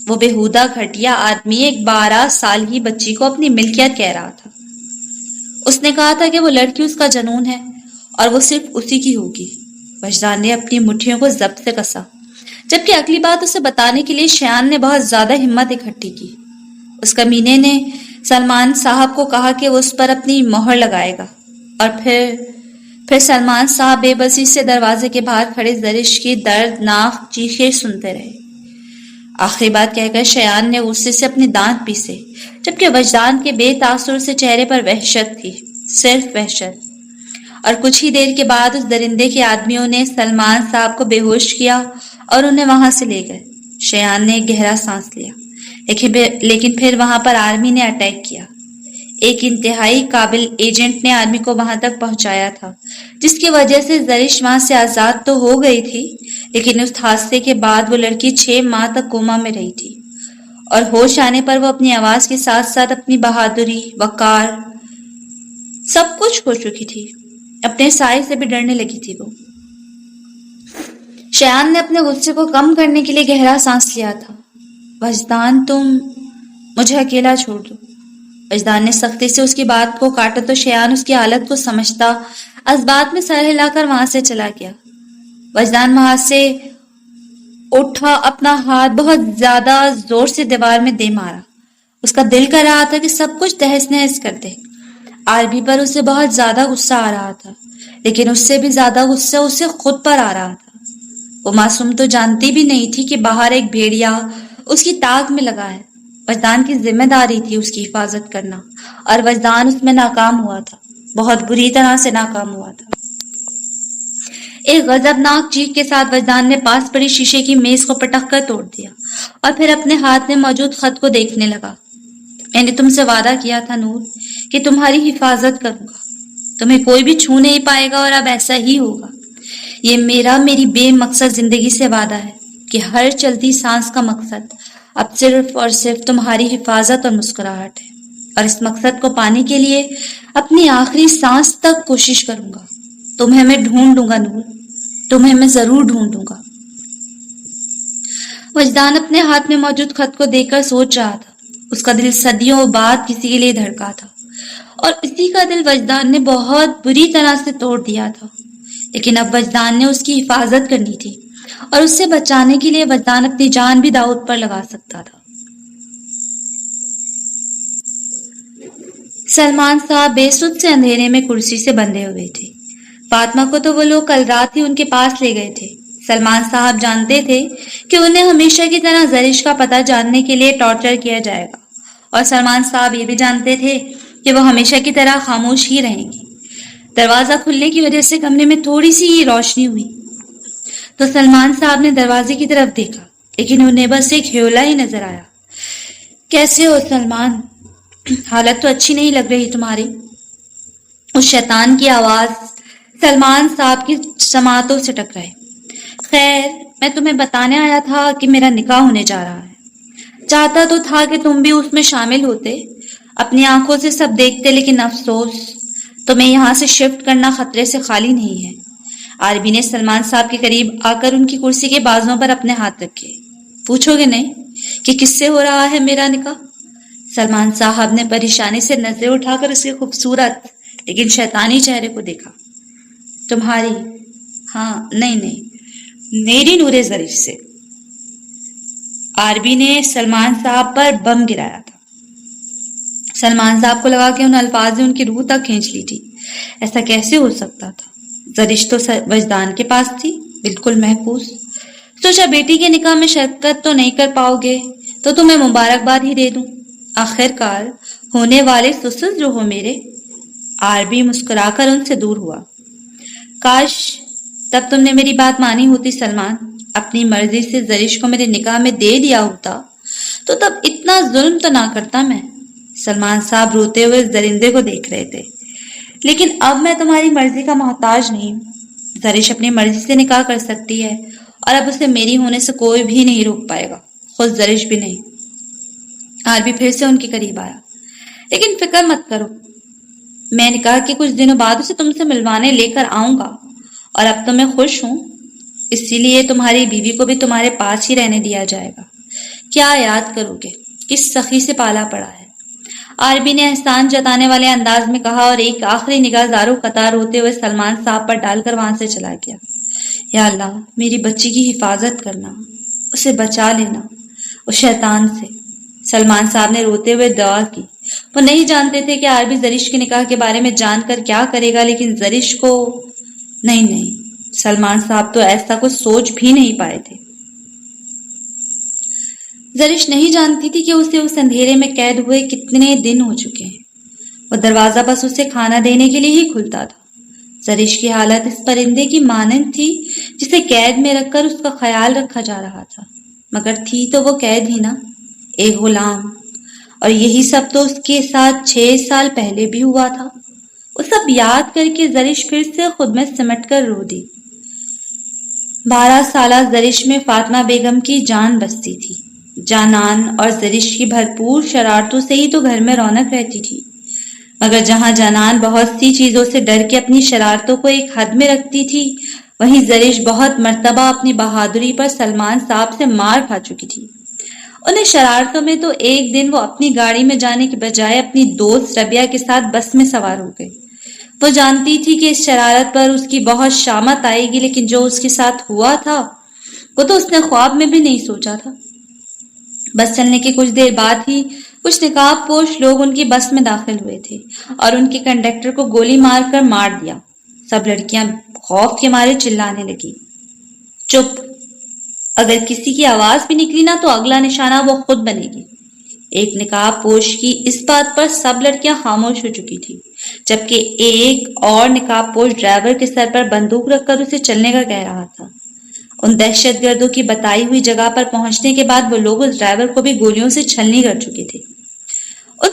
وہ بےہودہ گھٹیا آدمی ایک 12 سال کی بچی کو اپنی ملکیت کہہ رہا تھا۔ اس نے کہا تھا کہ وہ لڑکی اس کا جنون ہے اور وہ صرف اسی کی ہوگی۔ وجدان نے اپنی مٹھیوں کو ضبط سے کسا، جبکہ اگلی بات اسے بتانے کے لیے شیان نے بہت زیادہ ہمت اکٹھی کی۔ اس کمینے نے سلمان صاحب کو کہا کہ وہ اس پر اپنی مہر لگائے گا، اور پھر سلمان صاحب بے بسی سے دروازے کے باہر کھڑے زرش کی دردناک چیخیں سنتے رہے۔ آخری بات کہہ کر شیان نے غصے سے اپنے دانت پیسے، جبکہ وجدان کے بے تاثر سے چہرے پر وحشت تھی، صرف وحشت۔ اور کچھ ہی دیر کے بعد اس درندے کے آدمیوں نے سلمان صاحب کو بے ہوش کیا اور انہیں وہاں سے لے گئے۔ شیان نے ایک گہرا سانس لیا، لیکن پھر وہاں پر آرمی نے اٹیک کیا۔ ایک انتہائی قابل ایجنٹ نے آرمی کو وہاں تک پہنچایا تھا، جس کی وجہ سے زرش وہاں سے آزاد تو ہو گئی تھی، لیکن اس حادثے کے بعد وہ لڑکی 6 ماہ تک کوما میں رہی تھی، اور ہوش آنے پر وہ اپنی آواز کے ساتھ ساتھ اپنی بہادری، وقار، سب کچھ کھو چکی تھی۔ اپنے سائے سے بھی ڈرنے لگی تھی وہ۔ شیان نے اپنے غصے کو کم کرنے کے لیے گہرا سانس لیا تھا۔ وجدان، تم مجھے اکیلا چھوڑ دو۔ وجدان نے سختی سے اس کی بات کو کاٹا تو شیان اس کی حالت کو سمجھتا اس بات میں سر ہلا کر وہاں سے چلا گیا۔ وجدان وہاں سے اٹھا، اپنا ہاتھ بہت زیادہ زور سے دیوار میں دے مارا۔ اس کا دل کر رہا تھا کہ سب کچھ تہس نہس کر دے۔ عربی پر اسے بہت زیادہ غصہ آ رہا تھا، لیکن اس سے بھی زیادہ غصہ اسے خود پر آ رہا تھا۔ وہ معصوم تو جانتی بھی نہیں تھی کہ باہر ایک بھیڑیا اس کی تاک میں لگا ہے۔ وجدان کی ذمہ داری تھی اس کی حفاظت کرنا، اور وجدان اس میں ناکام ہوا تھا، بہت بری طرح سے ناکام ہوا تھا۔ ایک غضبناک چیخ کے ساتھ وجدان نے پاس پڑی شیشے کی میز کو پٹک کر توڑ دیا، اور پھر اپنے ہاتھ میں موجود خط کو دیکھنے لگا۔ میں نے تم سے وعدہ کیا تھا نور کہ تمہاری حفاظت کروں گا، تمہیں کوئی بھی چھو نہیں پائے گا، اور اب ایسا ہی ہوگا۔ یہ میری بے مقصد زندگی سے وعدہ ہے کہ ہر چلتی سانس کا مقصد اب صرف اور صرف تمہاری حفاظت اور مسکراہٹ ہے، اور اس مقصد کو پانے کے لیے اپنی آخری سانس تک کوشش کروں گا۔ تمہیں میں ڈھونڈوں گا نور، تمہیں میں ضرور ڈھونڈوں گا۔ وجدان اپنے ہاتھ میں موجود خط کو دیکھ کر سوچ رہا تھا۔ اس کا دل صدیوں بعد کسی کے لیے دھڑکا تھا، اور اسی کا دل وجدان نے بہت بری طرح سے توڑ دیا تھا، لیکن اب وجدان نے اس کی حفاظت کرنی تھی، اور اس سے بچانے کے لیے وجدان اپنی جان بھی داؤد پر لگا سکتا تھا۔ سلمان صاحب بے سود سے اندھیرے میں کرسی سے بندھے ہوئے تھے۔ فاطمہ کو تو وہ لوگ کل رات ہی ان کے پاس لے گئے تھے۔ سلمان صاحب جانتے تھے کہ انہیں ہمیشہ کی طرح زرش کا پتہ جاننے کے لیے ٹارچر کیا جائے گا، اور سلمان صاحب یہ بھی جانتے تھے کہ وہ ہمیشہ کی طرح خاموش ہی رہیں گی۔ دروازہ کھلنے کی وجہ سے کمرے میں تھوڑی سی ہی روشنی ہوئی تو سلمان صاحب نے دروازے کی طرف دیکھا، لیکن انہیں بس ایک ہیولا ہی نظر آیا۔ کیسے ہو سلمان؟ حالت تو اچھی نہیں لگ رہی تمہاری۔ اس شیطان کی آواز سلمان صاحب کی سماعتوں سے ٹکرائے۔ خیر، میں تمہیں بتانے آیا تھا کہ میرا نکاح ہونے جا رہا ہے۔ چاہتا تو تھا کہ تم بھی اس میں شامل ہوتے، اپنی آنکھوں سے سب دیکھتے، لیکن افسوس تمہیں یہاں سے شفٹ کرنا خطرے سے خالی نہیں ہے۔ عربی نے سلمان صاحب کے قریب آ کر ان کی کرسی کے بازوؤں پر اپنے ہاتھ رکھے۔ پوچھو گے نہیں کہ کس سے ہو رہا ہے میرا نکاح؟ سلمان صاحب نے پریشانی سے نظریں اٹھا کر اس کے خوبصورت لیکن شیطانی چہرے کو دیکھا۔ تمہاری؟ ہاں، نہیں، میری نور زرش سے۔ عربی نے سلمان صاحب پر بم گرایا تھا۔ سلمان صاحب کو لگا کہ ان الفاظ نے ان کی روح تک کھینچ لی تھی۔ ایسا کیسے ہو سکتا تھا؟ زرش تو وجدان کے پاس تھی، بالکل محفوظ۔ سوچا بیٹی کے نکاح میں شرکت تو نہیں کر پاؤ گے تو تمہیں مبارکباد ہی دے دوں، آخر کار ہونے والے سسر جو ہو میرے۔ عربی مسکرا کر ان سے دور ہوا۔ کاش تب تم نے میری بات مانی ہوتی سلمان، اپنی مرضی سے زرش کو میرے نکاح میں دے دیا ہوتا تو تب اتنا ظلم تو نہ کرتا میں۔ سلمان صاحب روتے ہوئے درندے کو دیکھ رہے تھے۔ لیکن اب میں تمہاری مرضی کا محتاج نہیں۔ زرش اپنی مرضی سے نکاح کر سکتی ہے، اور اب اسے میری ہونے سے کوئی بھی نہیں روک پائے گا، خود زرش بھی نہیں۔ عربی پھر سے ان کے قریب آیا۔ لیکن فکر مت کرو، میں نکاح کے کچھ دنوں بعد اسے تم سے ملوانے لے کر آؤں گا، اور اب تو میں خوش ہوں، اسی لیے تمہاری بیوی کو بھی تمہارے پاس ہی رہنے دیا جائے گا۔ کیا یاد کرو گے، کس سخی سے پالا پڑا ہے۔ عربی نے احسان جتانے والے انداز میں کہا، اور ایک آخری نگاہ زارو قطار ہوتے ہوئے سلمان صاحب پر ڈال کر وہاں سے چلا گیا۔ یا اللہ، میری بچی کی حفاظت کرنا، اسے بچا لینا اس شیطان سے۔ سلمان صاحب نے روتے ہوئے دعا کی۔ وہ نہیں جانتے تھے کہ عربی زرش کے نکاح کے بارے میں جان کر کیا کرے گا، لیکن زرش کو نہیں، سلمان صاحب تو ایسا کچھ سوچ بھی نہیں پائے تھے۔ زرش نہیں جانتی تھی کہ اسے اس اندھیرے میں قید ہوئے کتنے دن ہو چکے ہیں۔ وہ دروازہ بس اسے کھانا دینے کے لیے ہی کھلتا تھا۔ زرش کی حالت اس پرندے کی مانند تھی جسے قید میں رکھ کر اس کا خیال رکھا جا رہا تھا، مگر تھی تو وہ قید ہی نا، ایک غلام۔ اور یہی سب تو اس کے ساتھ 6 سال پہلے بھی ہوا تھا۔ وہ سب یاد کر کے زرش پھر سے خود میں سمٹ کر رو دی۔ 12 سالہ زرش میں فاطمہ بیگم کی جان بستی تھی۔ جانان اور زرش کی بھرپور شرارتوں سے ہی تو گھر میں رونق رہتی تھی، مگر جہاں جانان بہت سی چیزوں سے ڈر کے اپنی شرارتوں کو ایک حد میں رکھتی تھی، وہیں زرش بہت مرتبہ اپنی بہادری پر سلمان صاحب سے مار کھا چکی تھی۔ انہیں شرارتوں میں تو ایک دن وہ اپنی گاڑی میں جانے کے بجائے اپنی دوست ربیہ کے ساتھ بس میں سوار ہو گئی۔ وہ جانتی تھی کہ اس شرارت پر اس کی بہت شامت آئے گی، لیکن جو اس کے ساتھ ہوا تھا وہ تو اس نے خواب میں بھی نہیں سوچا تھا۔ بس چلنے کے کچھ دیر بعد ہی کچھ نقاب پوش لوگ ان کی بس میں داخل ہوئے تھے اور ان کے کنڈکٹر کو گولی مار کر مار دیا۔ سب لڑکیاں خوف کے مارے چلانے لگی۔ چپ، اگر کسی کی آواز بھی نکلی نا تو اگلا نشانہ وہ خود بنے گی۔ ایک نقاب پوش کی اس بات پر سب لڑکیاں خاموش ہو چکی تھی، جبکہ ایک اور نقاب پوش ڈرائیور کے سر پر بندوق رکھ کر اسے چلنے کا کہہ رہا تھا۔ ان دہشت گردوں کی بتائی ہوئی جگہ پر پہنچنے کے بعد وہ لوگ اس ڈرائیور کو بھی گولیوں سے چھلنی کر چکے تھے۔ ان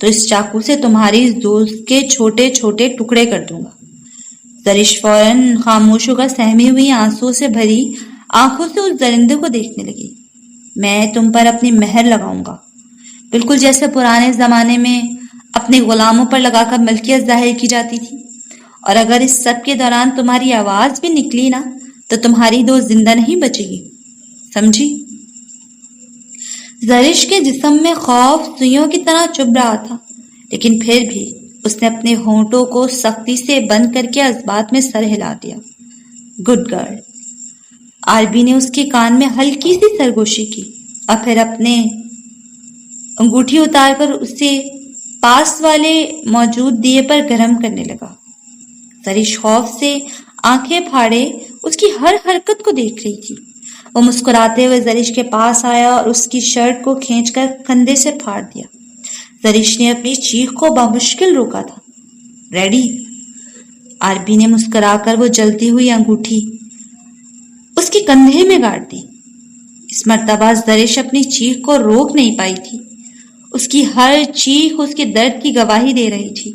تو اس چاقو سے تمہاری اس دوست کے چھوٹے چھوٹے ٹکڑے کر دوں گا۔ زرش فوراً خاموش ہو کر سہمی ہوئی آنسوں سے بھری آنکھوں سے اس درندے کو دیکھنے لگی۔ میں تم پر اپنی مہر لگاؤں گا، بالکل جیسے پرانے زمانے میں اپنے غلاموں پر لگا کر ملکیت ظاہر کی جاتی تھی، اور اگر اس سب کے دوران تمہاری آواز بھی نکلی نا تو تمہاری دوست زندہ نہیں بچے گی، سمجھی؟ زرش کے جسم میں خوف سوئیوں کی طرح چبھ رہا تھا، لیکن پھر بھی اس نے اپنے ہونٹوں کو سختی سے بند کر کے اس بات میں سر ہلا دیا۔ Good girl. آربی نے اس کے کان میں ہلکی سی سرگوشی کی اور پھر اپنے انگوٹھی اتار کر اسے پاس والے موجود دیے پر گرم کرنے لگا۔ زرش خوف سے آنکھیں پھاڑے اس کی ہر حرکت کو دیکھ رہی تھی۔ وہ مسکراتے ہوئے زرش کے پاس آیا اور اس کی شرٹ کو کھینچ کر کندھے سے پھاڑ دیا۔ زرش نے اپنی چیخ کو بامشکل روکا تھا۔ ریڈی؟ آربی نے مسکرا کر وہ جلتی ہوئی انگوٹھی اس کے کندھے میں گاڑ دی۔ اس مرتبہ زرش اپنی چیخ کو روک نہیں پائی تھی۔ اس کی ہر چیخ اس کے درد کی گواہی دے رہی تھی۔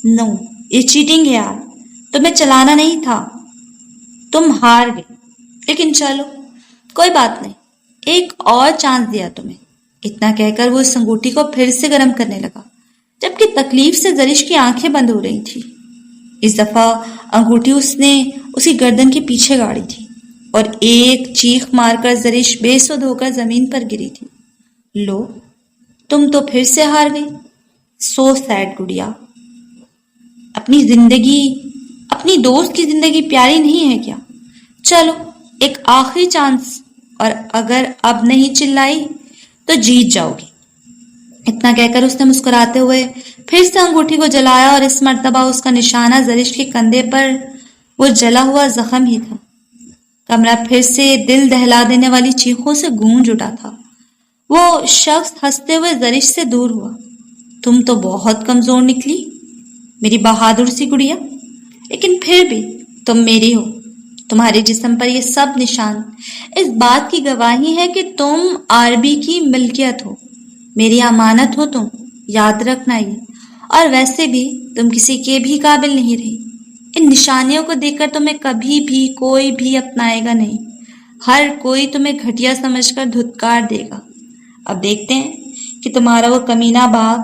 نو، یہ چیٹنگ ہے یار، تمہیں چلانا نہیں تھا، تم ہار گئے، لیکن چلو کوئی بات نہیں، ایک اور چانس دیا تمہیں۔ اتنا کہہ کر وہ اس انگوٹھی کو پھر سے گرم کرنے لگا، جبکہ تکلیف سے زرش کی آنکھیں بند ہو رہی تھی۔ اس دفعہ انگوٹھی اس نے اس کی گردن کے پیچھے گاڑی تھی اور ایک چیخ مار کر زرش بے سود ہو کر زمین پر گری تھی۔ لو، تم تو پھر سے ہار گئی۔ سو سیڈ گڑیا۔ اپنی زندگی، اپنی دوست کی زندگی پیاری نہیں ہے کیا؟ چلو ایک آخری چانس، اور اگر اب نہیں چلائی تو جیت جاؤ گی۔ اتنا کہہ کر اس نے مسکراتے ہوئے پھر سے انگوٹھی کو جلایا اور اس مرتبہ اس کا نشانہ زرش کے کندھے پر وہ جلا ہوا زخم ہی تھا۔ کمرہ پھر سے دل دہلا دینے والی چیخوں سے گونج اٹھا تھا۔ وہ شخص ہنستے ہوئے زرش سے دور ہوا۔ تم تو بہت کمزور نکلی میری بہادر سی گڑیا، لیکن پھر بھی تم میری ہو۔ تمہارے جسم پر یہ سب نشان اس بات کی گواہی ہے کہ تم آربی کی ملکیت ہو، میری امانت ہو تم، یاد رکھنا یہ۔ اور ویسے بھی تم کسی کے بھی قابل نہیں رہی۔ ان نشانیوں کو دیکھ کر تمہیں کبھی بھی کوئی بھی اپنائے گا نہیں۔ ہر کوئی تمہیں گھٹیا سمجھ کر دھتکار دے گا۔ اب دیکھتے ہیں کہ تمہارا وہ کمینہ باغ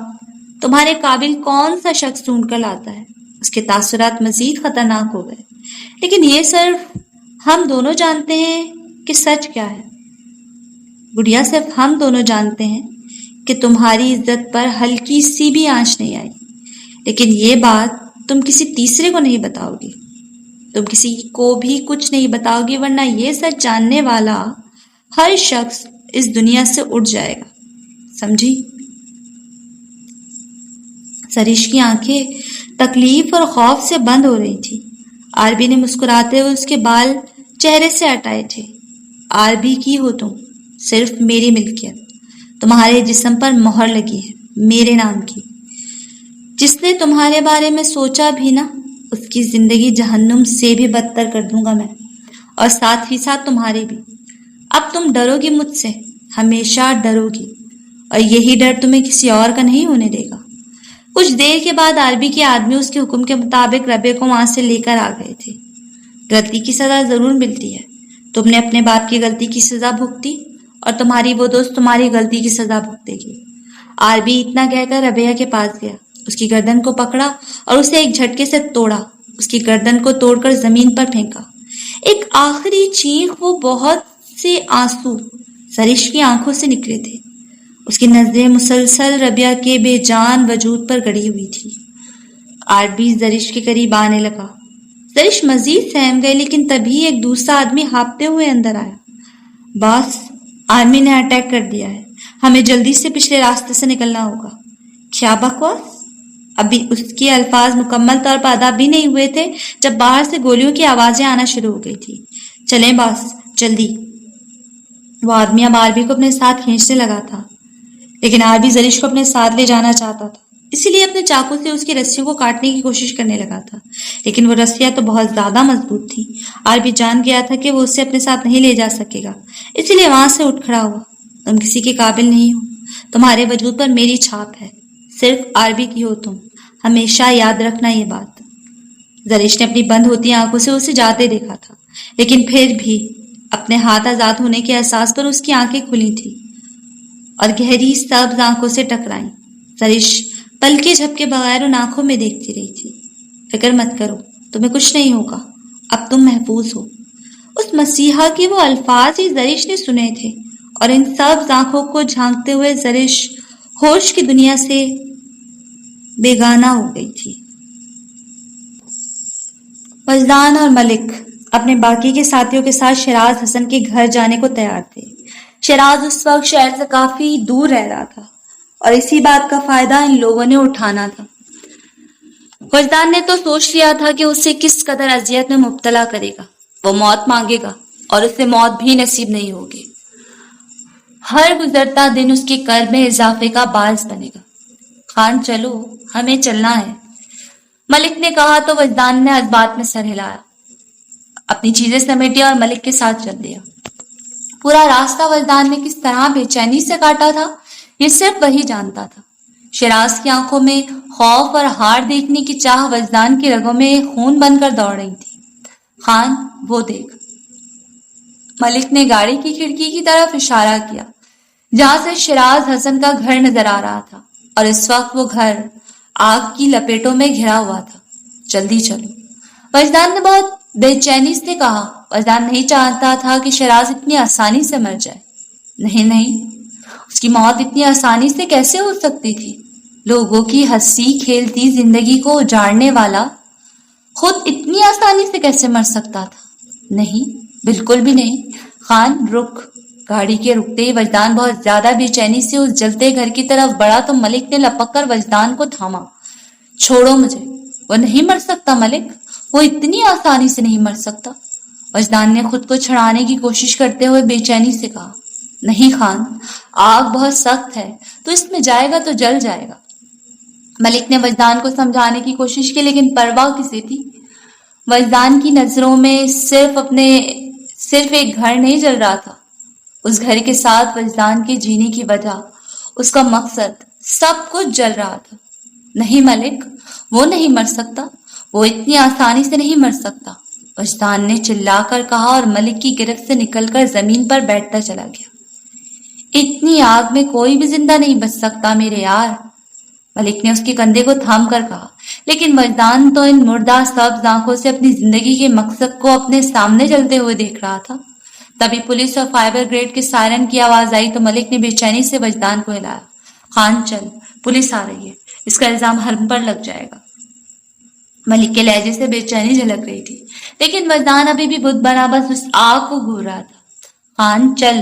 تمہارے قابل کون سا شخص ڈھونڈ کر لاتا ہے۔ اس کے تاثرات مزید خطرناک ہو گئے، لیکن یہ صرف ہم دونوں جانتے ہیں کہ سچ کیا ہے۔ گڑیا، صرف ہم دونوں جانتے ہیں کہ تمہاری عزت پر ہلکی سی بھی آنچ نہیں آئی، لیکن یہ بات تم کسی تیسرے کو نہیں بتاؤ گی۔ تم کسی کو بھی کچھ نہیں بتاؤ گی، ورنہ یہ سچ جاننے والا ہر شخص اس دنیا سے اٹھ جائے گا، سمجھی؟ زرش کی آنکھیں تکلیف اور خوف سے بند ہو رہی تھی۔ آربی نے مسکراتے ہوئے اس کے بال چہرے سے ہٹائے تھے۔ آربی کی ہو تم، صرف میری ملکیت، تمہارے جسم پر مہر لگی ہے میرے نام کی۔ جس نے تمہارے بارے میں سوچا بھی نہ، اس کی زندگی جہنم سے بھی بدتر کر دوں گا میں، اور ساتھ ہی ساتھ تمہاری بھی۔ اب تم ڈرو گی مجھ سے، ہمیشہ ڈرو گی، اور یہی ڈر تمہیں کسی اور کا نہیں ہونے دے گا۔ کچھ دیر کے بعد آربی کے آدمی اس کے حکم کے مطابق ربے کو وہاں سے لے کر آ گئے تھے۔ غلطی کی سزا ضرور ملتی ہے۔ تم نے اپنے باپ کی غلطی کی سزا بھگتی، اور تمہاری وہ دوست تمہاری غلطی کی سزا بھگتے گی۔ آربی اتنا کہہ کر ربیہ کے پاس گیا، اس کی گردن کو پکڑا اور اسے ایک جھٹکے سے توڑا، اس کی گردن کو توڑ کر زمین پر پھینکا۔ ایک آخری چیخ، وہ بہت سے آنسو زرش کی آنکھوں سے نکلے تھے۔ اس کی نظریں مسلسل ربیہ کے بے جان وجود پر گڑی ہوئی تھی۔ آربی زرش کے قریب آنے لگا۔ زرش مزید سہم گئے، لیکن تبھی ایک دوسرا آدمی ہانپتے ہوئے اندر آیا۔ باس، آرمی نے اٹیک کر دیا ہے، ہمیں جلدی سے پچھلے راستے سے نکلنا ہوگا۔ کیا بکواس؟ ابھی اس کے الفاظ مکمل طور پر ادا بھی نہیں ہوئے تھے جب باہر سے گولیوں کی آوازیں آنا شروع ہو گئی تھی۔ چلیں باس، جلدی۔ وہ آدمی اب آربی کو اپنے ساتھ کھینچنے لگا تھا، لیکن آربی زرش کو اپنے ساتھ لے جانا چاہتا تھا، اسی لیے اپنے چاقو سے اس کی رسیوں کو کاٹنے کی کوشش کرنے لگا تھا، لیکن وہ رسیاں تو بہت زیادہ مضبوط تھیں۔ آربی جان گیا تھا کہ وہ اسے اپنے ساتھ نہیں لے جا سکے گا، اسی لیے وہاں سے اٹھ کھڑا ہوا تم کسی کے قابل نہیں ہو، تمہارے وجود پر میری چھاپ ہے، صرف عربی کی ہو تم، ہمیشہ یاد رکھنا یہ بات۔ زریش نے اپنی بند ہوتی آنکھوں سے اسے جاتے دیکھا تھا، لیکن پھر بھی اپنے ہاتھ آزاد ہونے کے احساس پر اس کی آنکھیں کھلی تھی اور گہری سبز آنکھوں سے ٹکرائیں۔ زریش پلکیں جھپکے بغیر ان آنکھوں میں دیکھتی رہی تھی۔ فکر مت کرو، تمہیں کچھ نہیں ہوگا، اب تم محفوظ ہو۔ اس مسیحا کے وہ الفاظ ہی زریش نے سنے تھے، اور ان سبز آنکھوں کو جھانکتے ہوئے زریش ہوش کی دنیا سے بیگانہ ہو گئی تھی۔ وجدان اور ملک اپنے باقی کے ساتھیوں کے ساتھ شیراز حسن کے گھر جانے کو تیار تھے۔ شیراز اس وقت شہر سے کافی دور رہ رہا تھا اور اسی بات کا فائدہ ان لوگوں نے اٹھانا تھا۔ وجدان نے تو سوچ لیا تھا کہ اسے کس قدر اذیت میں مبتلا کرے گا، وہ موت مانگے گا اور اسے موت بھی نصیب نہیں ہوگی۔ ہر گزرتا دن اس کے کرب میں اضافے کا باعث بنے گا۔ خان چلو، ہمیں چلنا ہے، ملک نے کہا تو وجدان نے اس بات میں سر ہلایا، اپنی چیزیں سمیٹی اور ملک کے ساتھ چل دیا۔ پورا راستہ وجدان نے کس طرح بے چینی سے کاٹا تھا، یہ صرف وہی جانتا تھا۔ شیراز کی آنکھوں میں خوف اور ہار دیکھنے کی چاہ وجدان کی رگوں میں خون بن کر دوڑ رہی تھی۔ خان، وہ دیکھ، ملک نے گاڑی کی کھڑکی کی طرف اشارہ کیا جہاں سے شیراز حسن کا گھر نظر آ رہا تھا، اور اس وقت وہ گھر آگ کی لپیٹوں میں گھرا ہوا تھا۔ جلدی چلو، وجدان نے بہت بے چینی سے کہا۔ وجدان نہیں چاہتا تھا کہ شیراز اتنی آسانی سے مر جائے۔ نہیں، اس کی موت اتنی آسانی سے کیسے ہو سکتی تھی؟ لوگوں کی ہنسی کھیلتی زندگی کو اجاڑنے والا خود اتنی آسانی سے کیسے مر سکتا تھا؟ نہیں، بالکل بھی نہیں۔ خان، رک۔ گاڑی کے رکتے ہی وجدان بہت زیادہ بے چینی سے اس جلتے گھر کی طرف بڑھا تو ملک نے لپک کر وجدان کو تھاما۔ چھوڑو مجھے، وہ نہیں مر سکتا ملک، وہ اتنی آسانی سے نہیں مر سکتا۔ وجدان نے خود کو چھڑانے کی کوشش کرتے ہوئے بے چینی سے کہا، نہیں خان، آگ بہت سخت ہے، تو اس میں جائے گا تو جل جائے گا۔ ملک نے وجدان کو سمجھانے کی کوشش کی، لیکن پرواہ کسے تھی؟ وجدان کی نظروں میں صرف ایک گھر نہیں جل رہا تھا، اس گھر کے ساتھ وجدان کے جینے کی وجہ، اس کا مقصد، سب کچھ جل رہا تھا۔ نہیں ملک، وہ نہیں مر سکتا، وہ اتنی آسانی سے نہیں مر سکتا، وجدان نے چلا کر کہا اور ملک کی گرفت سے نکل کر زمین پر بیٹھتا چلا گیا۔ اتنی آگ میں کوئی بھی زندہ نہیں بچ سکتا میرے یار، ملک نے اس کے کندھے کو تھام کر کہا، لیکن وجدان تو ان مردہ سبز آنکھوں سے اپنی زندگی کے مقصد کو اپنے سامنے جلتے ہوئے دیکھ رہا تھا۔ تبھی پولیس اور فائر بریگیڈ کے سائرن کی آواز آئی تو ملک نے بے چینی سے وجدان کو ہلایا۔ خان چل، پولیس آ رہی ہے، اس کا الزام ہم پر لگ جائے گا۔ ملک کے لہجے سے بے چینی جھلک رہی تھی، لیکن وجدان ابھی بھی بت بنا بس اس آگ کو گھور رہا تھا۔ خان چل،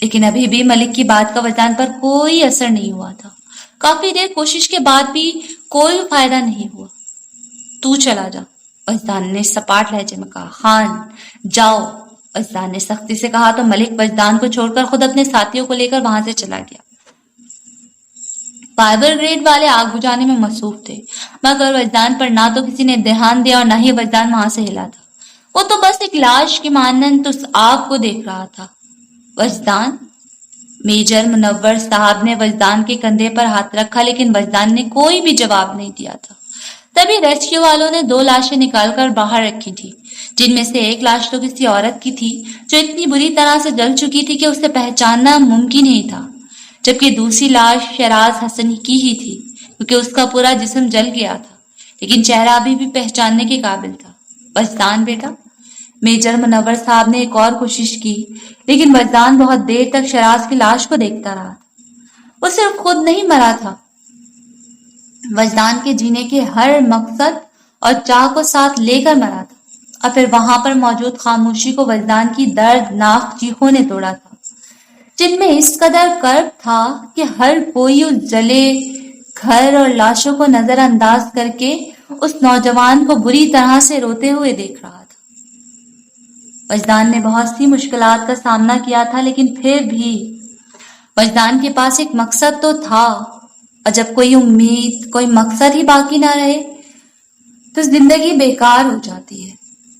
لیکن ابھی بھی ملک کی بات کا وجدان پر کوئی اثر نہیں ہوا تھا۔ کافی دیر کوشش کے بعد بھی کوئی فائدہ نہیں ہوا۔ تو چلا جا، وجدان نے سپاٹ لہجے میں کہا۔ خان جاؤ، وجدان نے سختی سے کہا تو ملک وجدان کو چھوڑ کر خود اپنے ساتھیوں کو لے کر وہاں سے چلا گیا۔ فائر بریگیڈ والے آگ بجھانے میں مصروف تھے، مگر وجدان پر نہ تو کسی نے دھیان دیا اور نہ ہی وجدان وہاں سے ہلا تھا۔ وہ تو بس ایک لاش کی مانند اس آگ کو دیکھ رہا تھا۔ وجدان، میجر منور صاحب نے وجدان کے کندھے پر ہاتھ رکھا، لیکن وجدان نے کوئی بھی جواب نہیں دیا تھا۔ تبھی ریسکیو والوں نے 2 لاشیں نکال کر باہر رکھی تھی، جن میں سے ایک لاش تو کسی عورت کی تھی جو اتنی بری طرح سے جل چکی تھی کہ اسے پہچاننا ممکن ہی تھا، جبکہ دوسری لاش شیراز حسن کی ہی تھی، کیونکہ اس کا پورا جسم جل گیا تھا، لیکن چہرہ ابھی بھی پہچاننے کے قابل تھا۔ وجدان بیٹا، میجر منور صاحب نے ایک اور کوشش کی، لیکن وجدان بہت دیر تک شیراز کی لاش کو دیکھتا رہا تھا۔ وہ صرف خود نہیں مرا تھا، وجدان کے جینے کے ہر مقصد اور چاہ کو ساتھ لے کر مرا تھا، اور پھر وہاں پر موجود خاموشی کو وجدان کی دردناک چیخوں نے توڑا تھا، جن میں اس قدر کرب تھا کہ ہر کوئی اس جلے گھر اور لاشوں کو نظر انداز کر کے اس نوجوان کو بری طرح سے روتے ہوئے دیکھ رہا تھا۔ وجدان نے بہت سی مشکلات کا سامنا کیا تھا، لیکن پھر بھی وجدان کے پاس ایک مقصد تو تھا، اور جب کوئی امید، کوئی مقصد ہی باقی نہ رہے تو زندگی بیکار ہو جاتی ہے۔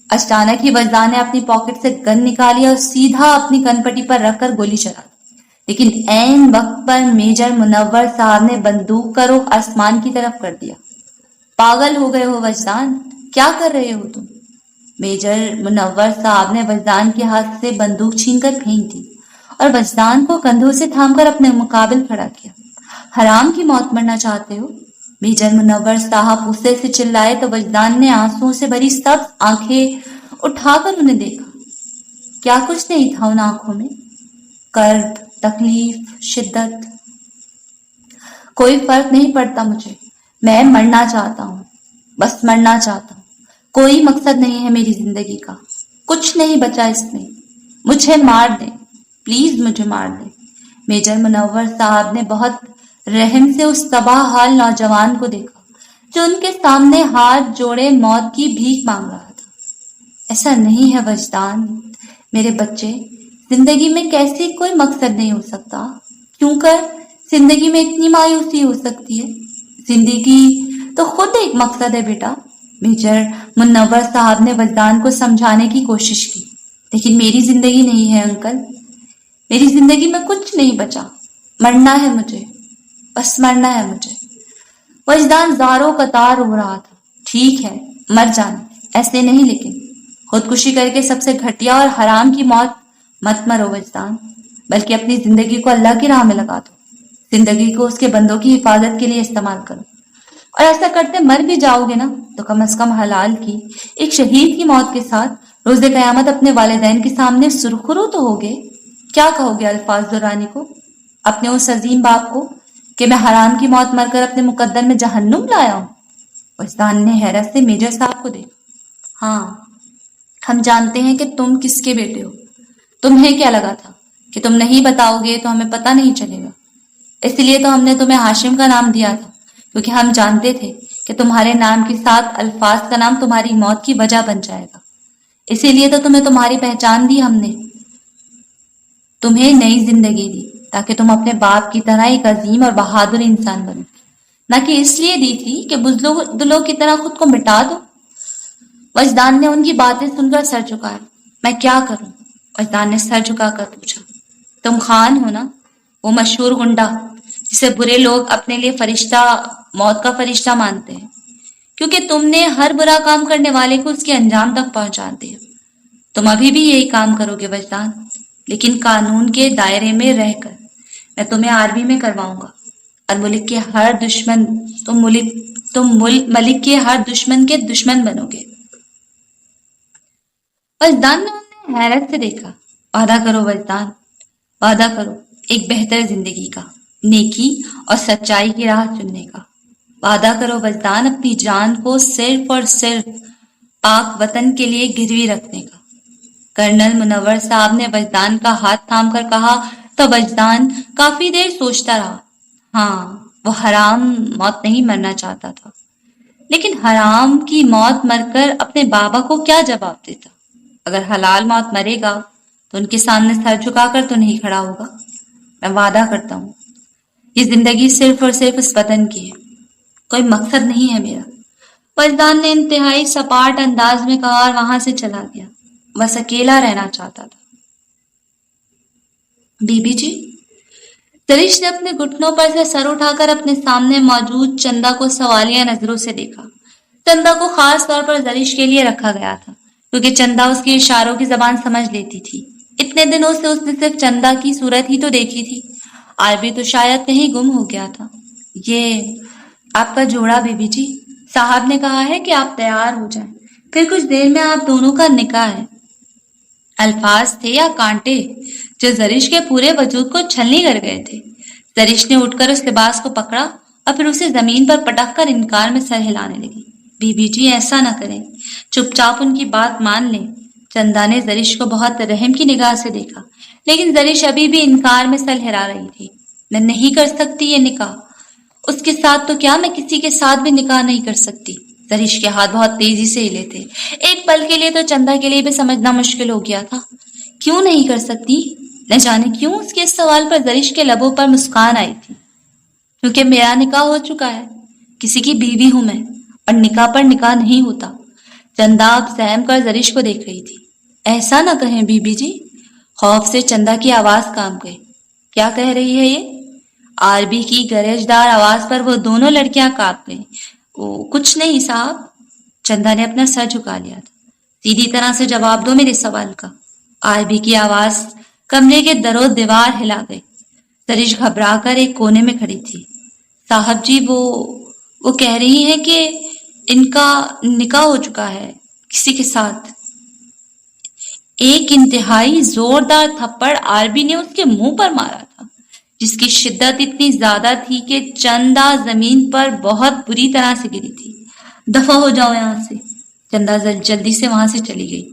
اچانک ہی وجدان نے اپنی پاکٹ سے گن نکالی اور سیدھا اپنی کن پٹی پر رکھ کر گولی چلا دی، لیکن عین وقت پر میجر منور صاحب نے بندوق کا رخ آسمان کی طرف کر دیا۔ پاگل ہو گئے ہو وجدان، کیا کر رہے ہو تم؟ میجر منور صاحب نے وجدان کے ہاتھ سے بندوق چھین کر پھینک دی اور وجدان کو کندھوں سے تھام کر اپنے مقابل کھڑا کیا۔ حرام کی موت مرنا چاہتے ہو؟ میجر منور صاحب غصے سے چلائے تو وجدان نے آنسوؤں سے بھری سبز آنکھیں اٹھا کر انہیں دیکھا۔ کیا کچھ نہیں تھا ان آنکھوں میں؟ کرب، تکلیف، شدت۔ کوئی فرق نہیں پڑتا مجھے، میں مرنا چاہتا ہوں، بس مرنا چاہتا ہوں۔ کوئی مقصد نہیں ہے میری زندگی کا، کچھ نہیں بچا اس میں۔ مجھے مار دیں، پلیز مجھے مار دیں۔ میجر منور صاحب نے بہت رحم سے اس تباہ حال نوجوان کو دیکھا جو ان کے سامنے ہاتھ جوڑے موت کی بھیک مانگ رہا تھا۔ ایسا نہیں ہے وجدان، میرے بچے، زندگی میں کیسے کوئی مقصد نہیں ہو سکتا؟ کیوں کر زندگی میں اتنی مایوسی ہو سکتی ہے؟ زندگی تو خود ایک مقصد ہے بیٹا۔ میجر منور صاحب نے وجدان کو سمجھانے کی کوشش کی، لیکن میری زندگی نہیں ہے انکل، میری زندگی میں کچھ نہیں بچا، مرنا ہے مجھے، بس مرنا ہے مجھے۔ وجدان زاروں قطار رو رہا تھا۔ ٹھیک ہے، مر جانا، ایسے نہیں، لیکن خودکشی کر کے سب سے گھٹیا اور حرام کی موت مت مرو وجدان، بلکہ اپنی زندگی کو اللہ کی راہ میں لگا دو، زندگی کو اس کے بندوں کی حفاظت کے لیے استعمال کرو، اور ایسا کرتے مر بھی جاؤ گے نا تو کم از کم حلال کی ایک شہید کی موت کے ساتھ روز قیامت اپنے والدین کے سامنے سرخرو تو ہوگے۔ کیا کہو گے الفاظ دورانی کو، اپنے اس عظیم باپ کو، کہ میں حرام کی موت مر کر اپنے مقدر میں جہنم لایا ہوں؟ وجدان نے حیرت سے میجر صاحب کو دیکھا۔ ہاں، ہم جانتے ہیں کہ تم کس کے بیٹے ہو۔ تمہیں کیا لگا تھا کہ تم نہیں بتاؤ گے تو ہمیں پتہ نہیں چلے گا؟ اس لیے تو ہم نے تمہیں ہاشم کا نام دیا تھا، کیونکہ ہم جانتے تھے کہ تمہارے نام کے ساتھ الفاظ کا نام تمہاری موت کی وجہ بن جائے گا۔ اسی لیے تو تمہیں تمہاری پہچان دی، ہم نے تمہیں نئی زندگی دی تاکہ تم اپنے باپ کی طرح ایک عظیم اور بہادر انسان بنو، نہ کہ اس لیے دی تھی کہ بزدلوں کی طرح خود کو مٹا دو۔ وجدان نے ان کی باتیں سن کر سر جھکایا۔ میں کیا کروں؟ وجدان نے سر جھکا کر پوچھا۔ تم خان ہو نا، وہ مشہور گنڈا جسے برے لوگ اپنے لیے فرشتہ، موت کا فرشتہ مانتے ہیں، کیونکہ تم نے ہر برا کام کرنے والے کو اس کے انجام تک پہنچا دیا۔ تم ابھی بھی یہی کام کرو گے وجدان، لیکن قانون کے دائرے میں رہ کر۔ میں تمہیں آرمی میں کرواؤں گا، اور ملک کے ہر دشمن ملک کے ہر دشمن کے دشمن بنو گے۔ وجدان نے انہیں حیرت سے دیکھا۔ وعدہ کرو وجدان، وعدہ کرو ایک بہتر زندگی کا، نیکی اور سچائی کی راہ چننے کا۔ وعدہ کرو وجدان اپنی جان کو صرف اور صرف پاک وطن کے لیے گروی رکھنے کا۔ کرنل منور صاحب نے وجدان کا ہاتھ تھام کر کہا تو وجدان کافی دیر سوچتا رہا۔ ہاں، وہ حرام موت نہیں مرنا چاہتا تھا، لیکن حرام کی موت مر کر اپنے بابا کو کیا جواب دیتا؟ اگر حلال موت مرے گا تو ان کے سامنے سر جھکا کر تو نہیں کھڑا ہوگا۔ میں وعدہ کرتا ہوں، یہ زندگی صرف اور صرف اس وطن کی ہے، کوئی مقصد نہیں ہے میرا۔ وجدان نے انتہائی سپاٹ انداز میں کہا اور وہاں سے چلا گیا۔ بس اکیلا رہنا چاہتا تھا۔ بی بی جی، زریش نے اپنے گھٹنوں پر سے سر اٹھا کر اپنے سامنے موجود چندا کو سوالیہ نظروں سے دیکھا۔ چندا کو خاص طور پر زریش کے لیے رکھا گیا تھا، کیونکہ چندا اس کی اشاروں کی زبان سمجھ لیتی تھی۔ اتنے دنوں سے اس نے صرف چندا کی صورت ہی تو دیکھی تھی، عربی تو شاید کہیں گم ہو گیا تھا۔ یہ آپ کا جوڑا بی بی جی، صاحب نے کہا ہے کہ آپ تیار ہو جائیں، پھر کچھ دیر میں آپ دونوں کا نکاح ہے۔ الفاظ تھے یا کانٹے جو زریش کے پورے وجود کو چھلنی کر گئے تھے۔ زریش نے اٹھ کر اس لباس کو پکڑا اور پھر اسے زمین پر پٹک کر انکار میں سر ہلانے لگی۔ بی بی جی ایسا نہ کریں، چپ چاپ ان کی بات مان لیں۔ چندا نے زریش کو بہت رحم کی نگاہ سے دیکھا، لیکن زریش ابھی بھی انکار میں سر ہلا رہی تھی۔ میں نہیں کر سکتی یہ نکاح، اس کے ساتھ تو کیا میں کسی کے ساتھ بھی نکاح نہیں کر سکتی۔ زریش کے ہاتھ بہت تیزی سے ہلے تھے۔ ایک پل کے لیے تو چندا کے لیے بھی سمجھنا مشکل ہو گیا تھا۔ کیوں نہیں کر سکتی؟ نہ جانے کیوں اس کے اس سوال پر زریش کے لبوں پر مسکان آئی تھی۔ کیونکہ میرا نکاح ہو چکا ہے، کسی کی بیوی ہوں میں، اور نکاح پر نکاح نہیں ہوتا۔ چندا اب سہم کر زریش کو دیکھ رہی تھی۔ ایسا نہ کہیں بی بی جی، خوف سے چندا کی آواز کانپ گئی۔ کیا کہہ رہی ہے یہ؟ آربی کی گرجدار آواز پر وہ دونوں لڑکیاں کانپ گئیں۔ کچھ نہیں صاحب، چندا نے اپنا سر جھکا لیا تھا۔ سیدھی طرح سے جواب دو میرے سوال کا۔ آربی کی آواز کمرے کے در و دیوار ہلا گئی۔ سرش گھبرا کر ایک کونے میں کھڑی تھی۔ صاحب جی وہ کہہ رہی ہیں کہ ان کا نکاح ہو چکا ہے کسی کے ساتھ۔ ایک انتہائی زوردار تھپڑ آربی نے اس کے منہ پر مارا تھا، جس کی شدت اتنی زیادہ تھی کہ چندا زمین پر بہت بری طرح سے گری تھی۔ دفع ہو جاؤ یہاں سے۔ چندا جلدی سے وہاں سے چلی گئی۔